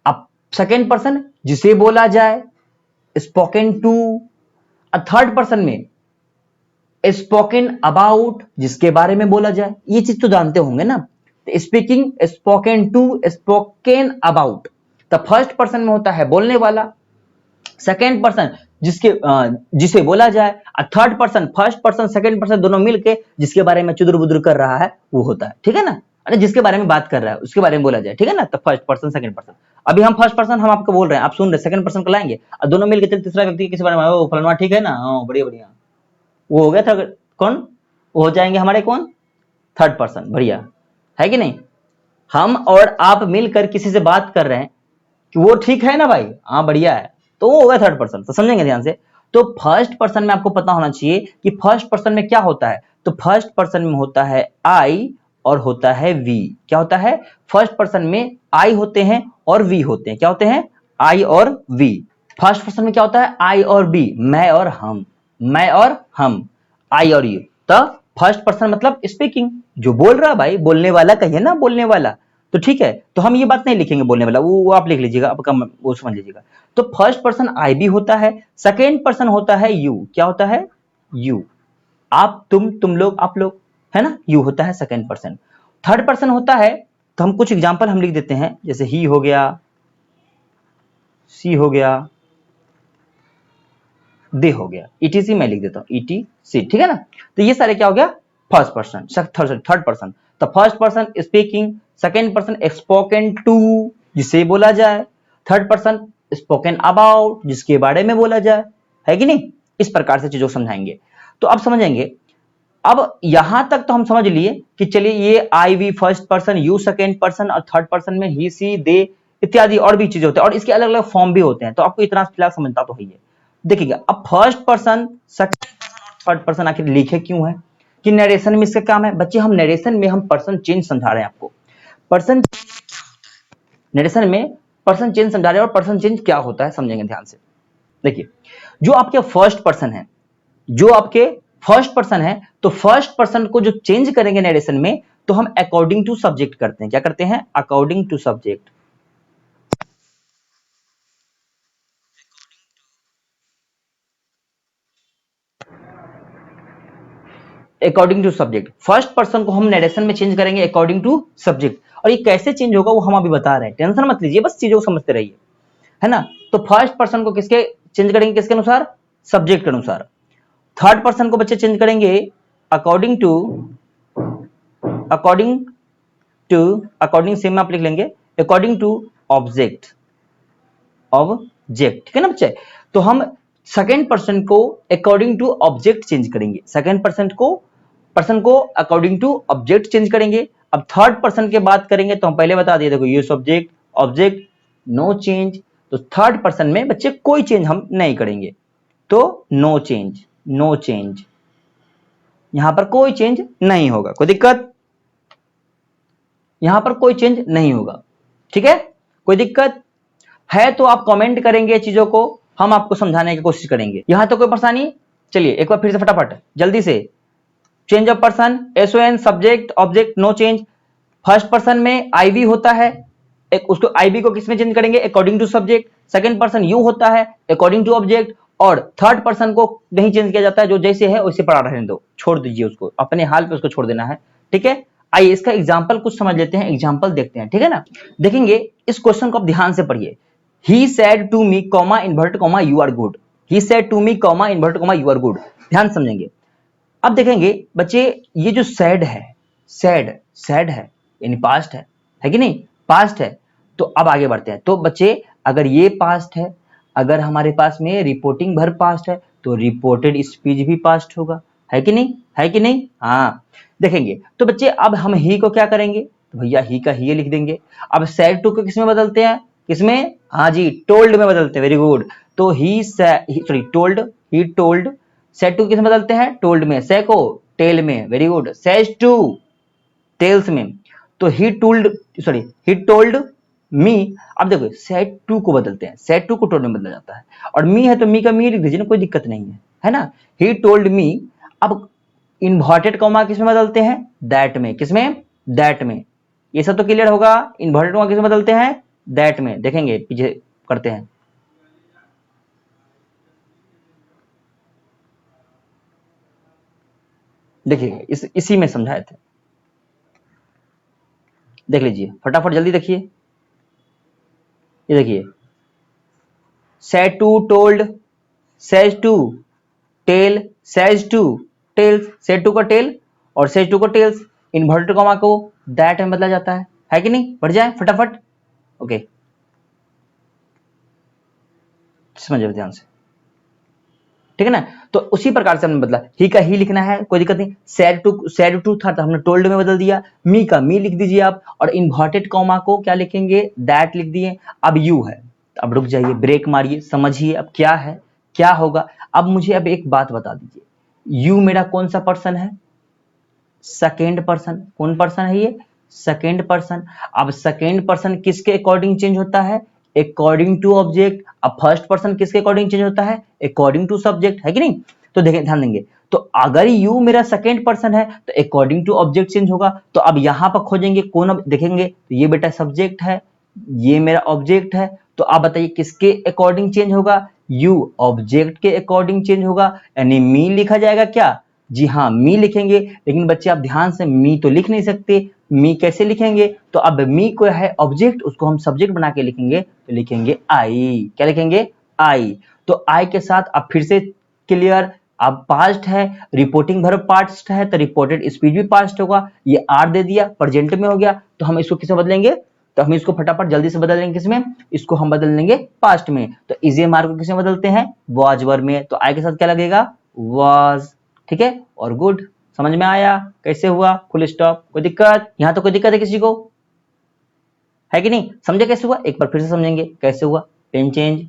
अब सेकेंड पर्सन जिसे बोला जाए, स्पोकन टू। थर्ड पर्सन में स्पोकन अबाउट, जिसके बारे में बोला जाए। ये चीज तो जानते होंगे ना, speaking, spoken to, spoken about. तो फर्स्ट पर्सन में होता है बोलने वाला, सेकेंड पर्सन जिसे बोला जाए, और third person first person second person दोनों मिलके जिसके बारे में चुदुर बुदुर कर रहा है वो होता है, ठीक है ना। अरे जिसके बारे में बात कर रहा है उसके बारे में बोला जाए, ठीक है ना। तो फर्स्ट पर्सन सेकंड पर्सन। अभी हम फर्स्ट पर्सन हम आपको बोल रहे हैं, आप सुन रहे, सेकंड पर्सन को लाएंगे और दोनों मिलकर तीसरा व्यक्ति किसी बारे में, ओ फलना ठीक है ना, बढ़िया बढ़िया, वो हो गया था कौन, वो हो जाएंगे हमारे कौन, थर्ड पर्सन, बढ़िया, है कि नहीं। हम और आप मिलकर किसी से बात कर रहे हैं कि वो ठीक है ना भाई, हाँ बढ़िया है, तो वो हो गया थर्ड पर्सन। तो समझेंगे ध्यान से। तो फर्स्ट पर्सन में आपको पता होना चाहिए कि फर्स्ट पर्सन में क्या होता है। तो फर्स्ट पर्सन में होता है आई और होता है वी। क्या होता है? फर्स्ट पर्सन में आई होते हैं और वी होते हैं। क्या होते हैं? आई और वी। फर्स्ट पर्सन में क्या होता है? आई और बी, मैं और हम, मैं और हम, आई और यू। तो फर्स्ट पर्सन मतलब स्पीकिंग, जो बोल रहा है भाई, बोलने वाला कहिए ना, बोलने वाला। तो ठीक है, तो हम ये बात नहीं लिखेंगे बोलने वाला, वो आप लिख लीजिएगा, आपका वो समझ लीजिएगा। तो फर्स्ट पर्सन आई भी होता है, सेकेंड पर्सन होता है यू। क्या होता है? यू। आप, तुम लोग, आप लोग, है ना, यू होता है सेकेंड पर्सन। थर्ड पर्सन होता है, तो हम कुछ एग्जांपल हम लिख देते हैं, जैसे ही हो गया, सी हो गया, दे हो गया, ईटीसी मैं लिख देता हूं, ईटीसी, ठीक है ना। तो ये सारे क्या हो गया? First person, third person. तो first person speaking, second person spoken to, जिसे बोला जाए, थर्ड पर्सन स्पोकन अबाउट, जिसके बारे में बोला जाए, है कि नहीं। इस प्रकार से चीजों को समझाएंगे। तो अब समझेंगे। अब यहां तक तो हम समझ लिए कि चलिए ये I we first person, you second person, और थर्ड पर्सन में ही सी दे इत्यादि और भी चीजें होते हैं, और इसके अलग अलग फॉर्म भी होते हैं। तो आपको इतना फिलहाल समझता तो है। देखिएगा, अब फर्स्ट पर्सन, सेकंड पर्सन और थर्ड पर्सन आखिर लिखे क्यों है? कि नरेशन में इसका काम है बच्चे, हम नरेशन में हम पर्सन चेंज समझा रहे हैं आपको। पर्सन नरेशन में पर्सन चेंज समझा रहे हैं, और पर्सन चेंज क्या होता है समझेंगे ध्यान से। देखिए, जो आपके फर्स्ट पर्सन है, जो आपके फर्स्ट पर्सन है, तो फर्स्ट पर्सन को जो चेंज करेंगे नरेशन में, तो हम अकॉर्डिंग टू सब्जेक्ट करते हैं। क्या करते हैं? According to subject. According to subject, first person को हम नरेशन में चेंज करेंगे अकॉर्डिंग टू सब्जेक्ट। और ये कैसे चेंज होगा वो हम अभी बता रहे हैं, टेंशन मत लीजिए, बस चीजों को समझते रहिए, है ना। तो फर्स्ट पर्सन को किसके चेंज करेंगे? किसके अनुसार? सब्जेक्ट के अनुसार। थर्ड पर्सन को बच्चे चेंज करेंगे according to, according to, according same में आप लिख लेंगे, अकॉर्डिंग टू ऑब्जेक्ट, ऑब्जेक्ट, ठीक है ना बच्चे। तो हम सेकेंड पर्सन को अकॉर्डिंग टू ऑब्जेक्ट चेंज करेंगे, सेकेंड पर्सन को अकॉर्डिंग टू ऑब्जेक्ट चेंज करेंगे। अब थर्ड पर्सन की बात करेंगे तो हम पहले बता दिए, देखो ये सब्जेक्ट, ऑब्जेक्ट, नो चेंज। तो थर्ड पर्सन में बच्चे कोई चेंज हम नहीं करेंगे, तो नो चेंज, नो चेंज, यहां पर कोई चेंज नहीं होगा, कोई दिक्कत? यहां पर कोई चेंज नहीं होगा, ठीक है। कोई दिक्कत है तो आप कमेंट करेंगे, चीजों को हम आपको समझाने की कोशिश करेंगे। यहां तो कोई परेशानी? चलिए एक बार फिर से फटाफट जल्दी से। Change of person, S O N, subject, object, no change. First person में आईवी होता है, एक उसको आईवी को किसमें चेंज करेंगे? According to subject. Second person you होता है अकॉर्डिंग टू ऑब्जेक्ट, और थर्ड पर्सन को नहीं चेंज किया जाता है, जो जैसे है वैसे पड़ा रहने दो, छोड़ दीजिए उसको, अपने हाल पे उसको छोड़ देना है, ठीक है। आइए इसका एग्जाम्पल कुछ समझ लेते हैं, एग्जाम्पल देखते हैं, ठीक है ना। देखेंगे, इस क्वेश्चन को आप ध्यान से पढ़िए। He said to me comma inverted comma you are good, he said to me comma inverted comma you are good, ध्यान समझेंगे। अब देखेंगे बच्चे, ये जो सैड है, सैड है यानी पास्ट है कि नहीं? पास्ट है। तो अब आगे बढ़ते हैं। तो बच्चे, अगर ये पास्ट है, अगर हमारे पास में रिपोर्टिंग भर पास्ट है, तो रिपोर्टेड स्पीच भी पास्ट होगा, है कि नहीं? है कि नहीं? हाँ, देखेंगे। तो बच्चे अब हम ही को क्या करेंगे? तो भैया ही का ही लिख देंगे। अब सैड टू को किसमें बदलते हैं? किसमें? हाँ जी, टोल्ड में बदलते हैं, वेरी गुड। तो he sorry told, he told. Said to किस में बदलते हैं? टोल्ड में। से को टेल में, very good. Says to tells में। तो ही टोल्ड मी। अब देखो, सेड टू को बदलते हैं, सेड टू को टोल्ड में बदला जाता है, और मी है तो मी का मी लिख दीजिए ना, कोई दिक्कत नहीं है ना। He told me. अब इन्वर्टेड कॉमा किस में बदलते हैं? दैट में। किसमें? दैट में। ये सब तो क्लियर होगा। इन्वर्टेड कॉमा किस में बदलते हैं? दैट में। देखेंगे, पीछे करते हैं। देखिए, इसी में समझाए थे, देख लीजिए फटाफट, जल्दी देखिए। ये देखिए, said to told, says to tell, says to tells, said to का टेल और सेज टू को टेल्स, इन्वर्टेड कॉमा को दैट में बदला जाता है कि नहीं? बढ़ जाए फटाफट। ओके, समझिए ध्यान से, ठीक है ना। तो उसी प्रकार से हमने बदला, ही का ही लिखना है, कोई दिक्कत नहीं। सैड टू था तो हमने टोल्ड में बदल दिया, मी का मी लिख दीजिए आप, और इन्वर्टेड कॉमा को क्या लिखेंगे? दैट लिख दिए। अब यू है, अब रुक जाइए, ब्रेक मारिए, समझिए अब क्या है, क्या होगा। अब मुझे अब एक बात बता दीजिए, यू मेरा कौन सा पर्सन है? Second person. कौन पर्सन है ये? Second person. अब सेकेंड पर्सन किसके अकॉर्डिंग चेंज होता है? According to object. अब फर्स्ट पर्सन किसके अकॉर्डिंग चेंज होता है? अकॉर्डिंग टू सब्जेक्ट, है कि नहीं? तो देखें, ध्यान देंगे, तो अगर यू मेरा सेकेंड पर्सन है तो अकॉर्डिंग टू ऑब्जेक्ट चेंज होगा। तो अब यहां पर खोजेंगे कौन, अब देखेंगे तो ये बेटा सब्जेक्ट है, ये मेरा ऑब्जेक्ट है, तो आप बताइए किसके अकॉर्डिंग चेंज होगा? यू ऑब्जेक्ट के अकॉर्डिंग चेंज होगा, यानी मी लिखा जाएगा क्या? जी हाँ, मी लिखेंगे। लेकिन बच्चे आप ध्यान से, मी तो लिख नहीं सकते, मी कैसे लिखेंगे? तो अब मी को है ऑब्जेक्ट, उसको हम सब्जेक्ट बना के लिखेंगे, तो लिखेंगे आई। क्या लिखेंगे? आई। तो आई के साथ अब फिर से क्लियर, अब पास्ट है, रिपोर्टिंग वर्ब पास्ट है, तो रिपोर्टेड स्पीच भी पास्ट होगा। ये आर दे दिया, प्रेजेंट में हो गया, तो हम इसको किसे बदलेंगे? तो हम इसको फटाफट जल्दी से बदल देंगे, किसमें? इसको हम बदल देंगे पास्ट में। तो इज ए मार को किसमें बदलते हैं? वाज वर्ब में। तो आई के साथ क्या लगेगा? वाज। ठीक है, और गुड। समझ में आया कैसे हुआ? Full stop. कोई दिक्कत? यहां तो कोई दिक्कत है किसी को? है कि नहीं? समझे कैसे हुआ? एक बार फिर से समझेंगे कैसे हुआ पेन चेंज।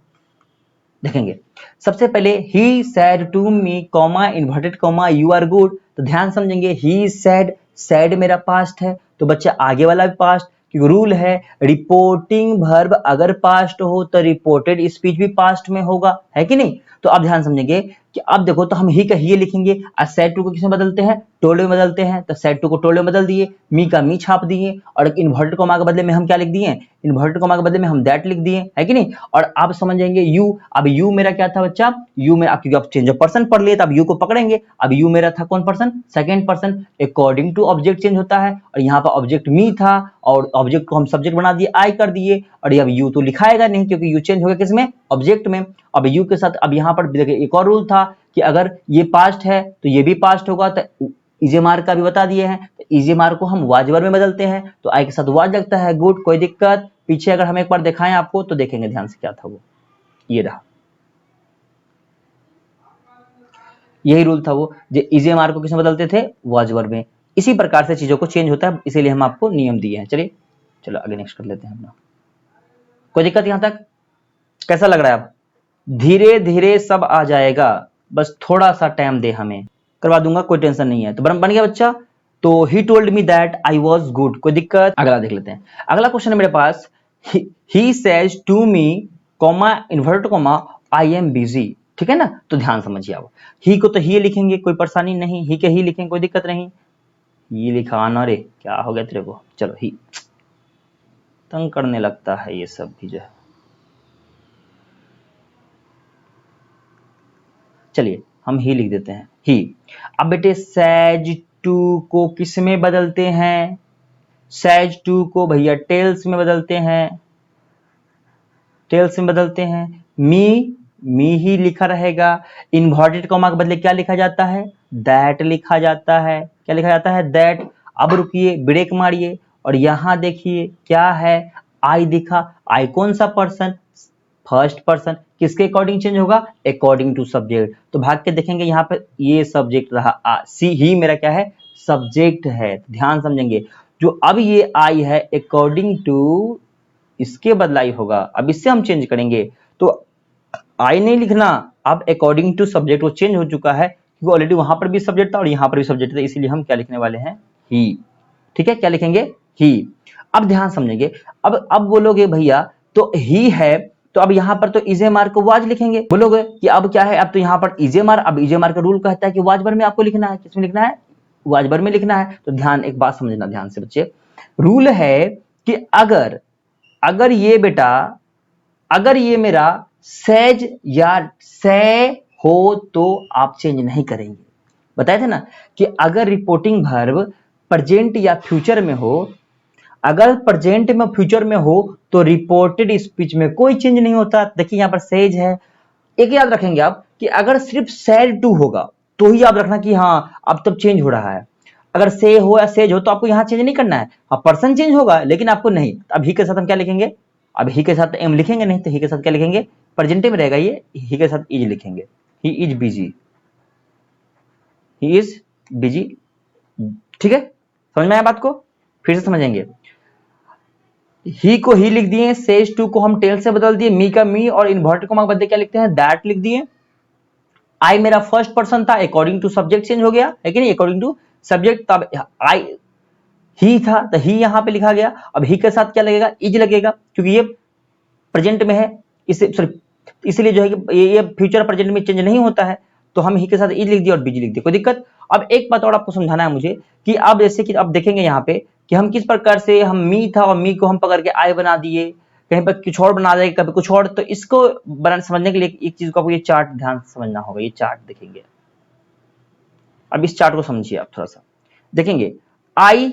देखेंगे, सबसे पहले he said to me comma inverted comma you are good. तो ध्यान समझेंगे, ही सैड, सैड मेरा पास्ट है, तो बच्चा आगे वाला भी पास्ट, क्योंकि रूल है रिपोर्टिंग वर्ब अगर पास्ट हो तो रिपोर्टेड स्पीच भी पास्ट में होगा, है कि नहीं? तो अब ध्यान समझेंगे कि अब देखो, तो हम ही का ही लिखेंगे, और सैड टू को किसमें बदलते हैं? टोल्ड में बदलते हैं। तो सैड टू को टोल्ड में बदल दिए, मी का मी छाप दिए, और इन्वर्टेड कॉमा के बदले में हम क्या लिख दिए? इन्वर्टेड कॉमा के बदले में हम दैट लिख दिए, है कि नहीं? और आप समझेंगे यू, अब यू मेरा क्या था बच्चा? यू में क्योंकि आप चेंज ऑफ पर्सन पढ़ लिए, तो अब यू को पकड़ेंगे। अब यू मेरा था कौन person? Second person. According to object change होता है, और यहाँ पर ऑब्जेक्ट मी था, और ऑब्जेक्ट को हम सब्जेक्ट बना दिए, आई कर दिए, और अब यू तो लिखाएगा नहीं क्योंकि यू चेंज हो गया किसमें? ऑब्जेक्ट में। अब यू के साथ अब यहाँ पर देखिए एक और रूल था कि अगर ये पास्ट है तो ये भी पास्ट होगा, तो इजे मार्क का भी बता दिए हैं, तो इजे मार्क को हम वाज वर्ब में बदलते हैं, तो आई के साथ वाज लगता है, गुड। कोई दिक्कत? पीछे अगर हम एक बार दिखाएं आपको तो देखेंगे ध्यान से क्या था वो, ये रहा, यही रूल था वो, जो इजे मार्क को किसमें बदलते थे? वाज वर्ब में। इसी प्रकार से चीजों को चेंज होता है, इसीलिए हम आपको नियम दिए हैं। चलिए, चलो आगे नेक्स्ट कर लेते हैं अपना। कोई दिक्कत यहां तक? कैसा लग रहा है? अब धीरे धीरे सब आ जाएगा, बस थोड़ा सा टाइम दे, हमें करवा दूंगा, कोई टेंशन नहीं है। तो बन गया बच्चा। तो he told me that I was good. कोई दिक्कत? अगला देख लेते हैं। अगला क्वेश्चन है मेरे पास, he says to me comma invert comma I am busy. ठीक है ना? तो ध्यान समझिए, आप ही को तो ही लिखेंगे, कोई परेशानी नहीं, ही के ही लिखेंगे, कोई दिक्कत नहीं। ये लिखा ना रे, क्या हो गया तेरे को? चलो, ही तंग करने लगता है ये सब भी जो है। चलिए हम ही लिख देते हैं, ही। अब बेटे सैज टू को किस में बदलते हैं? सैज टू को भैया टेल्स में बदलते हैं, टेल्स में बदलते हैं। मी ही लिखा रहेगा। इन्वर्टेड कॉमा के बदले क्या लिखा जाता है? दैट लिखा जाता है। क्या लिखा जाता है? दैट। अब रुकिए, ब्रेक मारिए, और यहां देखिए क्या है? आई दिखा। आई कौन सा पर्सन? First person. किसके अकॉर्डिंग चेंज होगा? According to subject. तो भाग के देखेंगे यहाँ पे, ये सब्जेक्ट रहा, सी ही मेरा क्या है? सब्जेक्ट है। ध्यान समझेंगे, जो अब ये आई है अकॉर्डिंग टू, इसके बदलाई होगा, अब इससे हम चेंज करेंगे। तो आई नहीं लिखना, अब अकॉर्डिंग टू सब्जेक्ट वो चेंज हो चुका है, क्योंकि ऑलरेडी वहां पर भी सब्जेक्ट था और यहाँ पर भी सब्जेक्ट था, इसीलिए हम क्या लिखने वाले हैं? ही। ठीक है, क्या लिखेंगे? ही। अब ध्यान समझेंगे, अब बोलोगे भैया तो ही है, तो अब यहाँ पर तो इजे मार को वाज लिखेंगे, बोलोगे कि अब क्या है? अब तो यहाँ पर इजे मार, अब इजे मार का रूल कहता है कि वाज वर्ब में आपको लिखना है। किसमें लिखना है? वाज वर्ब में लिखना है। तो ध्यान, एक बात समझना ध्यान से बच्चे, रूल है कि अगर ये बेटा, अगर ये मेरा सेज या से हो तो आप चेंज नहीं करेंगे। बताए थे ना कि अगर रिपोर्टिंग वर्ब प्रेजेंट या फ्यूचर में हो, अगर प्रेजेंट में फ्यूचर में हो तो रिपोर्टेड स्पीच में कोई चेंज नहीं होता। देखिए यहां पर सेज है, एक याद रखेंगे आप कि अगर सिर्फ सैड टू होगा तो ही आप रखना कि हाँ अब तब चेंज हो रहा है। अगर से हो या सेज हो तो आपको यहां चेंज नहीं करना है। हाँ, पर्सन चेंज होगा लेकिन आपको नहीं। अब ही के साथ हम क्या लिखेंगे? अब ही के साथ एम लिखेंगे नहीं, तो ही के साथ क्या लिखेंगे? प्रेजेंट में रहेगा ये, ही के साथ इज लिखेंगे। He is busy, he is busy. ठीक है, समझ में आया बात को? फिर से समझेंगे। ही को ही लिख दिए, सेज टू को हम टेल से बदल दिए, मी का मी, और इन्वर्टेड कॉमा के बदले क्या लिखते हैं? दैट लिख दिए। आई मेरा फर्स्ट पर्सन था, अकॉर्डिंग टू सब्जेक्ट चेंज हो गया, है कि नहीं? अकॉर्डिंग टू सब्जेक्ट तब आई ही था तो ही यहां पे लिखा गया। अब ही के साथ क्या लगेगा, इज लगेगा, क्योंकि ये प्रेजेंट में है, इसे सॉरी इसलिए जो है कि ये फ्यूचर प्रेजेंट में चेंज नहीं होता है, तो हम ही के साथ इज लिख दिया और बीज लिख दिया, कोई दिक्कत। अब एक बात और आपको समझाना है मुझे कि अब जैसे कि अब देखेंगे यहाँ पे कि हम किस प्रकार से हम मी था और मी को हम पकड़ के आई बना दिए, कहीं पर कुछ और बना देंगे, कभी कुछ और। तो इसको समझने के लिए एक चीज को आपको ये चार्ट ध्यान से समझना होगा। ये चार्ट देखेंगे, अब इस चार्ट को समझिए आप थोड़ा सा। देखेंगे आई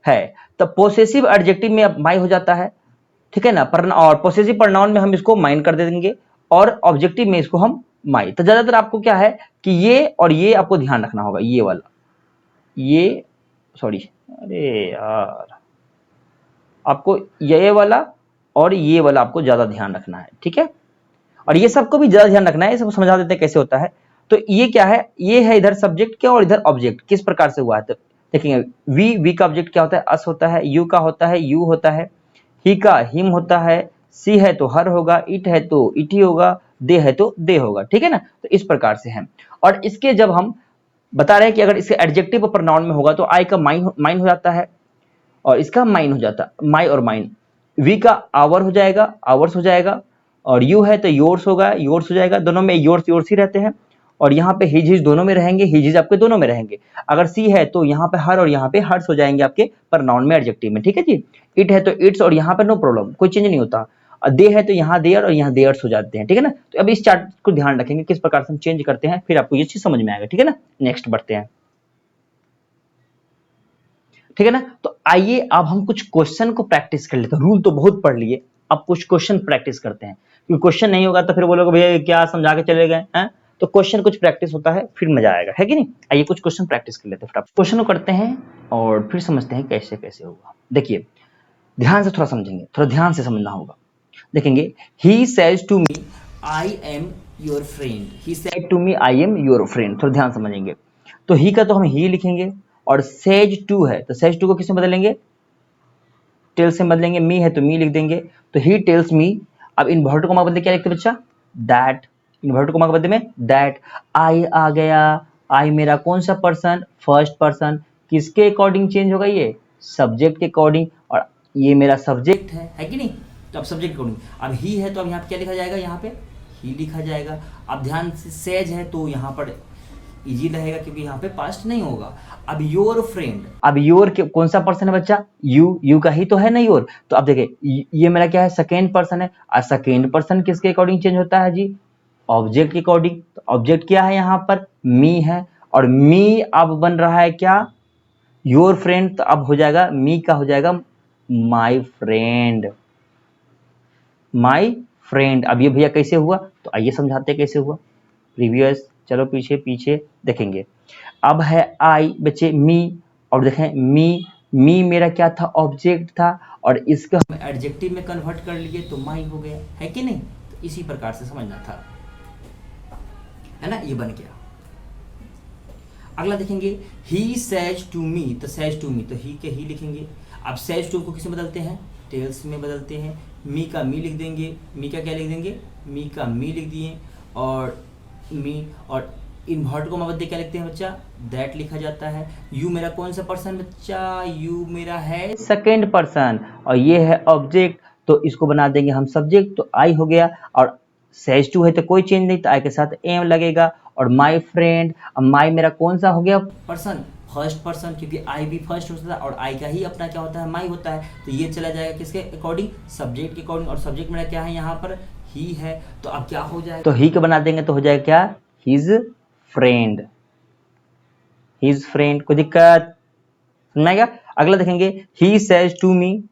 है तो पोसेसिव एडजेक्टिव में अब माई हो जाता है, ठीक है ना, और पोसेसिव प्रोनाउन में हम इसको माइन कर देंगे और ऑब्जेक्टिव में इसको हम माई। तो ज्यादातर आपको क्या है कि ये और ये आपको ध्यान रखना होगा, ये वाला, ये सॉरी अरे यार, आपको ये वाला और ये वाला आपको ज्यादा ध्यान रखना है, ठीक है। और ये सबको भी ज्यादा ध्यान रखना है, सब समझा देते हैं कैसे होता है। तो ये क्या है, ये है इधर सब्जेक्ट क्या और इधर ऑब्जेक्ट किस प्रकार से हुआ है। तो देखेंगे वी का ऑब्जेक्ट क्या होता है, अस होता है, यू का होता है, यू होता है, ही का हिम होता है, सी है तो हर होगा, इट है तो इट ही होगा, दे है तो दे होगा, ठीक है ना। तो इस प्रकार से है। और इसके जब हम बता रहे हैं कि अगर इसके एडजेक्टिव प्रोनाउन में होगा तो आई का माइन हो जाता है और इसका माइन हो जाता है, माई और माइन। वी का आवर हो जाएगा, आवर्स हो जाएगा, और यू है तो योर्स होगा, योर्स हो जाएगा, दोनों में योर्स योर्स ही रहते हैं। और यहाँ पे हिज हिज दोनों में रहेंगे, हिज हिज आपके दोनों में रहेंगे। अगर सी है तो यहाँ पे हर और यहाँ पे हर्स हो जाएंगे आपके प्रोनाउन में, एडजेक्टिव में, ठीक है जी। इट है तो इट्स और यहाँ पे नो प्रॉब्लम, कोई चेंज नहीं होता। दे है तो यहाँ देयर और यहाँ देयर्स हो जाते हैं, ठीक है ना। तो अब इस चार्ट को ध्यान रखेंगे किस प्रकार से हम चेंज करते हैं, फिर आपको ये चीज समझ में आएगा, ठीक है ना। नेक्स्ट बढ़ते हैं, ठीक है ना। तो आइए अब हम कुछ क्वेश्चन को प्रैक्टिस कर लेते हैं। रूल तो बहुत पढ़ लिए, अब कुछ क्वेश्चन प्रैक्टिस करते हैं, क्योंकि क्वेश्चन नहीं होगा तो फिर बोलोगे भैया क्या समझा के चले गए हैं। तो क्वेश्चन कुछ प्रैक्टिस होता है फिर मजा आएगा, है कि नहीं। आइए कुछ क्वेश्चन प्रैक्टिस कर लेते हैं, फटाफट क्वेश्चन को करते हैं और फिर समझते हैं कैसे कैसे होगा। देखिए ध्यान से थोड़ा समझेंगे, थोड़ा ध्यान से समझना होगा। देखेंगे he says to me I am your friend, he said to me I am your friend, थोड़ा ध्यान समझेंगे। तो ही का तो हम ही लिखेंगे, और सेज टू है तो सेज टू को किसमें बदलेंगे, टेल से बदलेंगे। मी है तो मी लिख देंगे, तो ही टेल्स मी। अब इन्वर्टेड कॉमा के बदले क्या लिखते हैं बच्चा, दैट, इन्वर्टेड कॉमा के बदले में दैट। आई आ गया, आई मेरा कौन सा पर्सन, फर्स्ट पर्सन, किसके अकॉर्डिंग चेंज होगा, ये सब्जेक्ट के अकॉर्डिंग, और ये मेरा सब्जेक्ट है कि नहीं। तो अब सब्जेक्ट अकॉर्डिंग, अब ही है तो अब यहाँ पे क्या लिखा जाएगा, यहाँ पे ही लिखा जाएगा। अब ध्यान से सेज है तो यहाँ पर इजी रहेगा क्योंकि यहाँ पे पास्ट नहीं होगा। अब योर फ्रेंड, अब योर कौन सा पर्सन है बच्चा, यू का ही तो है ना योर। तो अब देखिए ये मेरा क्या है, सेकेंड पर्सन है, और सेकेंड पर्सन किसके अकॉर्डिंग चेंज होता है जी, ऑब्जेक्ट के अकॉर्डिंग। तो ऑब्जेक्ट क्या है यहाँ पर, मी है, और मी अब बन रहा है क्या, योर फ्रेंड। तो अब हो जाएगा मी का हो जाएगा माई फ्रेंड, माई फ्रेंड। अब ये भैया कैसे हुआ, तो आइए समझाते हैं कैसे हुआ। प्रीवियस, चलो पीछे पीछे देखेंगे। अब है आई बच्चे मी, और देखें मी मेरा क्या था, ऑब्जेक्ट था, और इसको हम एडजेक्टिव में कन्वर्ट कर लिए तो माई हो गया, है कि नहीं। तो इसी प्रकार से समझना था, है ना, ये बन गया। अगला देखेंगे ही सेज टू मी, तो सेज टू मी तो ही के ही लिखेंगे। अब सेज टू को किसमें बदलते हैं, टेल्स में बदलते हैं। मी का मी लिख देंगे, मी का क्या लिख देंगे, मी का मी लिख दिए, और मी और इन्वर्ट को बदले क्या लिखते हैं बच्चा, दैट लिखा जाता है। यू मेरा कौन सा पर्सन बच्चा, यू मेरा है सेकेंड पर्सन, और ये है ऑब्जेक्ट, तो इसको बना देंगे हम सब्जेक्ट, तो आई हो गया। और सेज टू है तो कोई चेंज नहीं, तो आई के साथ एम लगेगा। और माई फ्रेंड, अब माई मेरा कौन सा हो गया पर्सन, फर्स्ट पर्सन, क्योंकि आई भी फर्स्ट होता है और आई का ही अपना क्या होता है, माई होता है। तो ये चला जाएगा किसके अकॉर्डिंग, सब्जेक्ट के अकॉर्डिंग, और सब्जेक्ट मेरा क्या है यहाँ पर ही है। तो अब क्या हो जाएगा, तो ही को बना देंगे तो हो जाएगा क्या, हिज फ्रेंड, हिज फ्रेंड, कोई दिक्कत समझाएगा। अगला देखेंगे ही सेज टू मी,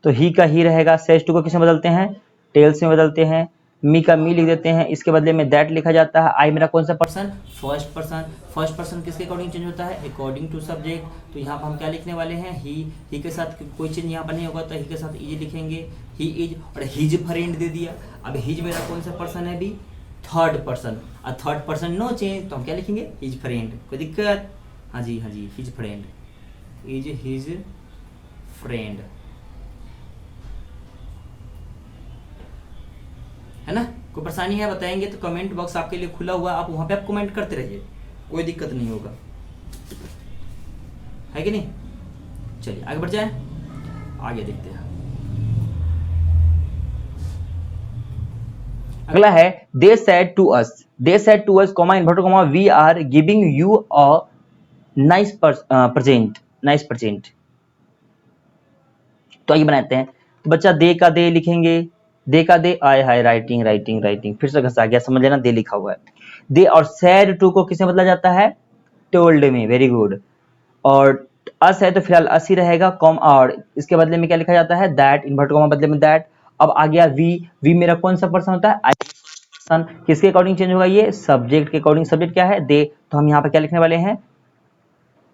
तो ही का ही रहेगा, सेज टू को किसमें बदलते हैं, टेल्स में बदलते हैं। मी का मी लिख देते हैं, इसके बदले में दैट लिखा जाता है। आई मेरा कौन सा person, first person, first person किसके अकॉर्डिंग चेंज होता है, अकॉर्डिंग टू सब्जेक्ट। तो यहाँ पर हम क्या लिखने वाले हैं, ही के साथ कोई चेंज यहाँ पर नहीं होगा, तो ही के साथ इज लिखेंगे, ही इज, और हिज फ्रेंड दे दिया। अब हिज मेरा कौन सा पर्सन है भी, थर्ड पर्सन, और थर्ड पर्सन नो चेंज, तो हम क्या लिखेंगे, हिज फ्रेंड, कोई दिक्कत, हाँ जी his friend, is his friend, है ना। कोई परेशानी है बताएंगे तो कमेंट बॉक्स आपके लिए खुला हुआ, आप वहां पे आप कमेंट करते रहिए, कोई दिक्कत नहीं होगा। है कि नहीं? चलिए आगे बढ़ जाए, आगे देखते हैं। अगला है they said to us comma inverted comma we are giving you a nice present. तो आइए बनाते हैं। तो बच्चा दे का दे लिखेंगे, दे का दे, आय हाय राइटिंग फिर से घसा गया, समझ लेना दे लिखा हुआ है। दे और सैड टू को किसे बदला जाता है? टोल्ड में, वेरी गुड। और अस है तो फिलहाल अस ही रहेगा, कॉम और इसके बदले में क्या लिखा जाता है? दैट, इन्वर्टर कॉमा बदले में दैट। अब आ गया वी मेरा कौन सा पर्सन होता है? आई पर्सन। किसके अकॉर्डिंग चेंज होगा ये? सब्जेक्ट के अकॉर्डिंग। सब्जेक्ट क्या है? दे। तो हम यहाँ पे क्या लिखने वाले हैं?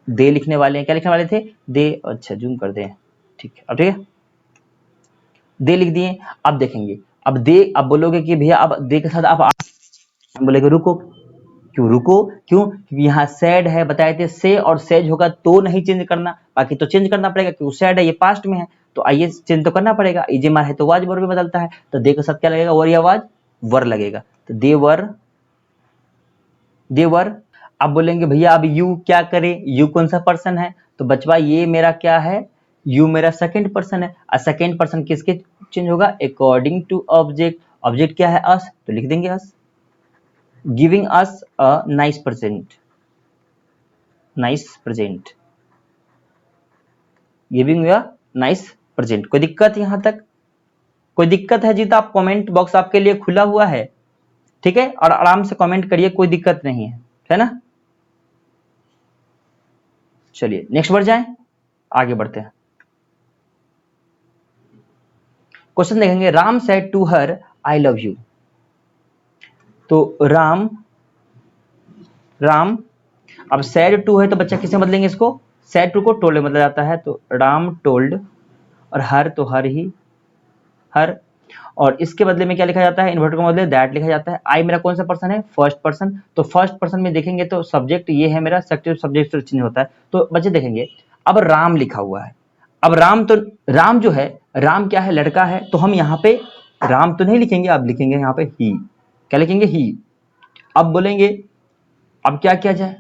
दे लिखने वाले हैं। क्या लिखने वाले थे? दे। अच्छा जूम कर दें, ठीक है, अब ठीक है, दे लिख दिए। अब देखेंगे, अब दे, अब बोलोगे कि भैया अब दे के साथ आप बोलेगे रुको। क्यों रुको? क्यों? क्योंकि यहाँ सैड है, बताए थे से और सेज होगा तो नहीं चेंज करना, बाकी तो चेंज करना पड़ेगा क्योंकि सैड है, ये पास्ट में है तो आइए चेंज तो करना पड़ेगा। इजेमार है तो वाज वर्ब में बदलता है, तो दे के साथ क्या लगेगा? वर या वाज? वर लगेगा। तो देवर। अब बोलेंगे भैया अब यू क्या करे? यू कौन सा पर्सन है? तो बचवा ये मेरा क्या है? यू मेरा सेकंड पर्सन है। और सेकंड पर्सन किसके चेंज होगा? According to object. ऑब्जेक्ट क्या है? अस, तो लिख देंगे us. Giving us a nice present, giving a nice present. कोई दिक्कत यहां तक? कोई दिक्कत है जी तो आप कमेंट बॉक्स आपके लिए खुला हुआ है, ठीक है, और आराम से कमेंट करिए, कोई दिक्कत नहीं है ना? चलिए नेक्स्ट बढ़ जाएं, आगे बढ़ते हैं। क्वेश्चन देखेंगे, Ram said to her I love you. तो राम अब सैड टू है तो बच्चा किससे बदलेंगे इसको? सैड टू को टोल्ड में बदला जाता है, तो राम टोल्ड, और हर तो हर, और इसके बदले में क्या लिखा जाता है? इन्वर्टर के बदले दैट लिखा जाता है। आई मेरा कौन सा पर्सन है? First person. तो फर्स्ट पर्सन में देखेंगे तो सब्जेक्ट ये है मेरा, सब्जेक्ट चेंज होता है। तो बच्चे देखेंगे अब राम लिखा हुआ है। अब राम, तो राम जो है, राम क्या है? लड़का है। तो हम यहाँ पे राम तो नहीं लिखेंगे, अब लिखेंगे यहाँ पे ही। क्या लिखेंगे? ही। अब बोलेंगे अब क्या किया जाए?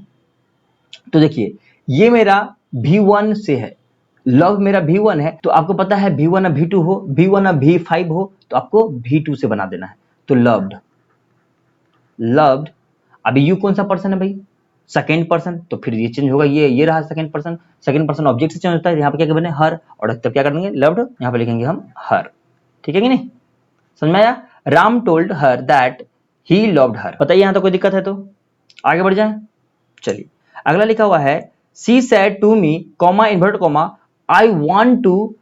तो देखिए ये मेरा V1 से है, लव मेरा V1 है, तो आपको पता है V1 अब V2 हो, V1 अब V5 हो, तो आपको V2 से बना देना है। तो लव्ड। अभी यू कौन सा पर्सन है भाई? सेकेंड पर्सन, तो फिर ये चेंज होगा, ये रहा सेकेंड पर्सन ऑब्जेक्ट से चेंज होता है, यहाँ पे क्या बने? हर, और तब क्या कर देंगे? लव्ड, यहाँ पे लिखेंगे हम हर, ठीक है कि नहीं? समझ में आया? Ram told her that he loved her. बताइए यहाँ तो कोई दिक्कत है तो आगे बढ़ जाए। चलिए अगला लिखा हुआ है, she said to me comma invert comma I want to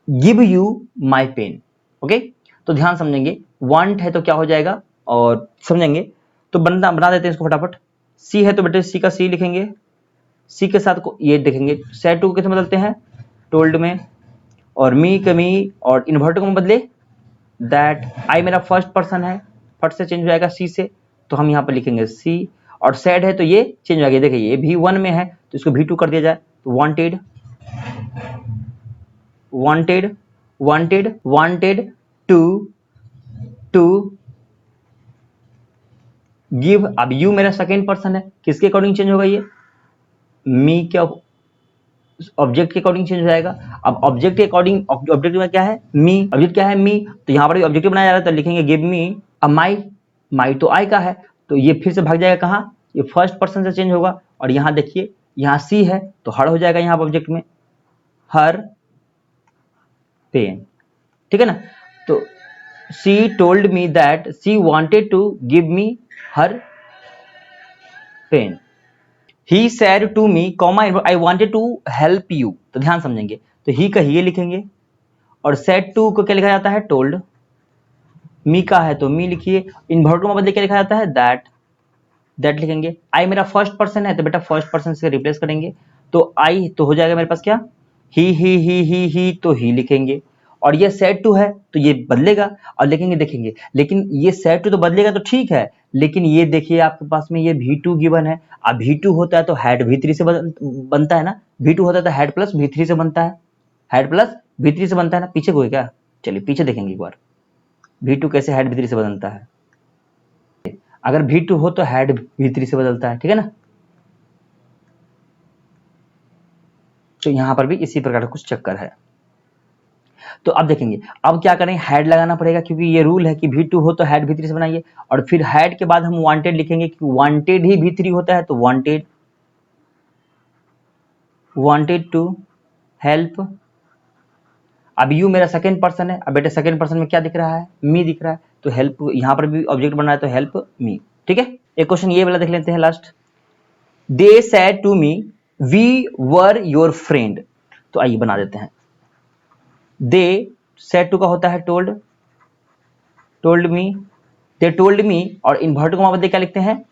give you my pen. Okay, तो ध्यान समझेंगे, वांट है तो क्या हो जाएगा और समझेंगे, तो बना देते हैं इसको फटाफट। सी है तो बेटे सी का सी लिखेंगे, सी के साथ को ये देखेंगे, सेड टू को कैसे बदलते हैं? टोल्ड में, और मी का मी, और इन्वर्ट को बदले दैट। आई मेरा फर्स्ट पर्सन है, फट से चेंज हो जाएगा सी से, तो हम यहाँ पर लिखेंगे सी, और सैड है तो ये चेंज हो गया, देखिए ये V1 में है तो इसको V2 कर दिया जाए, तो वांटेड टू गिव। अब यू मेरा सेकेंड पर्सन है, किसके अकॉर्डिंग चेंज होगा? ये मी के ऑब्जेक्ट के अकॉर्डिंग चेंज हो जाएगा। अब ऑब्जेक्ट के अकॉर्डिंग, ऑब्जेक्ट में क्या है? मी, ऑब्जेक्ट क्या है? मी, तो यहाँ पर भी ऑब्जेक्टिव बनाया जा रहा है, तो लिखेंगे गिव मी अ माई तो आई का है, तो ये फिर से भाग जाएगा कहाँ? ये फर्स्ट पर्सन से चेंज होगा, और यहाँ देखिए यहाँ सी है तो हर हो जाएगा यहाँ ऑब्जेक्ट में, हर पेन, ठीक है ना? तो she told me that she wanted to give me her pen. He said to me comma I wanted to help you. तो ध्यान समझेंगे, तो ही का ही लिखेंगे, और सेड टू को क्या लिखा जाता है? टोल्ड। मी का है तो मी लिखिए, इन्वर्टर में बदले क्या लिखा जाता है? दैट लिखेंगे। आई मेरा फर्स्ट पर्सन है तो बेटा फर्स्ट पर्सन से रिप्लेस करेंगे, तो आई तो हो जाएगा मेरे पास क्या? ही तो ही लिखेंगे, और ये सेड टू है तो ये बदलेगा, और लिखेंगे देखेंगे, लेकिन ये सेड टू तो बदलेगा तो ठीक है, लेकिन ये देखिए आपके पास में ये V2 गिवन है। अब V2 होता है तो हेड V3 से बनता है ना, V2 होता है तो हेड प्लस V3 से बनता है, हेड प्लस V3 से बनता है ना। पीछे कोई क्या? चलिए पीछे देखेंगे एक बार, V2 कैसे हेड V3 से बनता है। अगर V2 हो तो हेड V3 से बदलता है, ठीक है ना? तो यहां पर भी इसी प्रकार का कुछ चक्कर है। तो अब देखेंगे, अब क्या करें, हैड लगाना पड़ेगा, क्योंकि ये रूल है कि V2 हो तो हैड V3 से बनाइए, और फिर हैड के बाद हम वांटेड लिखेंगे, क्योंकि वांटेड ही V3 होता है, तो वांटेड टू हेल्प। अब यू मेरा सेकंड पर्सन है, अब बेटे सेकंड पर्सन में क्या दिख रहा है, मी दिख रहा है, तो हेल्प यहां पर भी ऑब्जेक्ट बन रहा है, तो हेल्प मी। ठीक है, एक क्वेश्चन ये वाला देख लेते हैं last. They said to me we were your friend, तो आइए बना देते हैं। दे सेड टू का होता है told, told me, they told me, और इन्वर्टेड कॉमा बदले क्या लिखते हैं,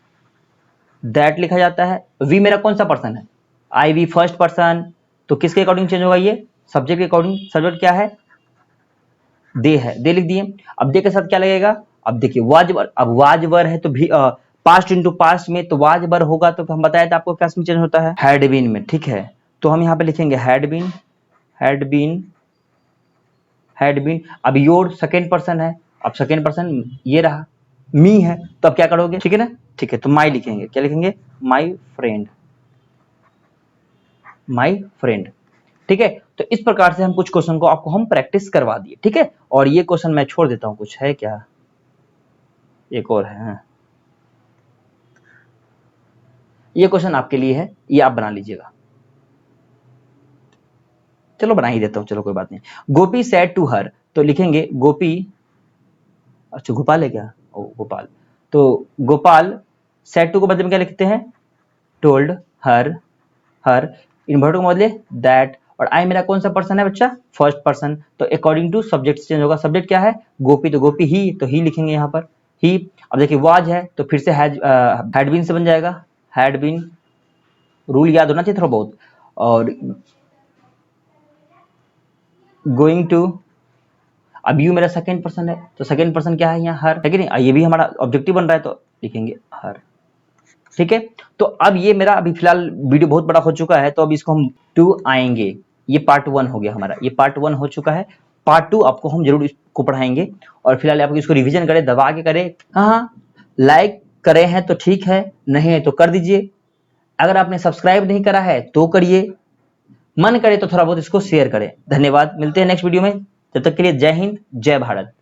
दैट लिखा जाता है। वी मेरा कौन सा पर्सन है, आई वी फर्स्ट पर्सन, तो किसके अकॉर्डिंग चेंज होगा, ये सब्जेक्ट के अकॉर्डिंग। सब्जेक्ट क्या है, दे है, दे लिख दिए। अब दे के साथ क्या लगेगा, अब देखिए वाज वर, अब वाज वर है तो भी पास्ट इंटू पास्ट में, तो वाज वर होगा तो हम बताया था आपको क्या में चेंज होता है, हैड बीन में। ठीक है, तो हम यहाँ पे लिखेंगे had been, had been, had been. अब योर सेकेंड पर्सन है, अब सेकेंड पर्सन ये रहा, मी है, तो अब क्या करोगे, ठीक है ना, ठीक है, तो माई लिखेंगे, क्या लिखेंगे, माई फ्रेंड, माई फ्रेंड। ठीक है, तो इस प्रकार से हम कुछ क्वेश्चन को आपको हम प्रैक्टिस करवा दिए। ठीक है, और ये क्वेश्चन मैं छोड़ देता हूं, कुछ है क्या, एक और है, हाँ। ये क्वेश्चन आपके लिए है, ये आप बना लीजिएगा। चलो बना ही देता हूं, चलो कोई बात नहीं। गोपी सेड टू हर, तो लिखेंगे गोपी, अच्छा गोपाल है क्या, ओ गोपाल, तो गोपाल सेड टू को बदले में क्या लिखते हैं, टोल्ड हर, हर इन्वर्टर को बदले दैट, और आई मेरा कौन सा पर्सन है बच्चा, फर्स्ट पर्सन, तो अकॉर्डिंग टू सब्जेक्ट चेंज होगा। सब्जेक्ट क्या है, गोपी, तो गोपी ही, तो ही लिखेंगे यहाँ पर ही। अब देखिए वाज है तो फिर से हैड बीन से बन जाएगा, हैड बीन, रूल याद होना चाहिए थोड़ा बहुत। और गोइंग टू, अब यू मेरा सेकेंड पर्सन है, तो सेकेंड पर्सन क्या है यहाँ, हर है कि नहीं, ये भी हमारा ऑब्जेक्टिव बन रहा है, तो लिखेंगे हर। ठीक है, तो अब ये मेरा अभी फिलहाल वीडियो बहुत बड़ा हो चुका है, तो अब इसको हम 2 आएंगे। ये पार्ट 1 हो गया हमारा, ये पार्ट 1 हो चुका है, पार्ट 2 आपको हम जरूर इसको पढ़ाएंगे। और फिलहाल आप इसको रिवीजन करें, दबा के करें। हाँ, लाइक करे हैं तो ठीक है, नहीं है तो कर दीजिए। अगर आपने सब्सक्राइब नहीं करा है तो करिए, मन करे तो थोड़ा बहुत इसको शेयर करें। धन्यवाद, मिलते हैं नेक्स्ट वीडियो में, तब तक के लिए जय हिंद, जय भारत।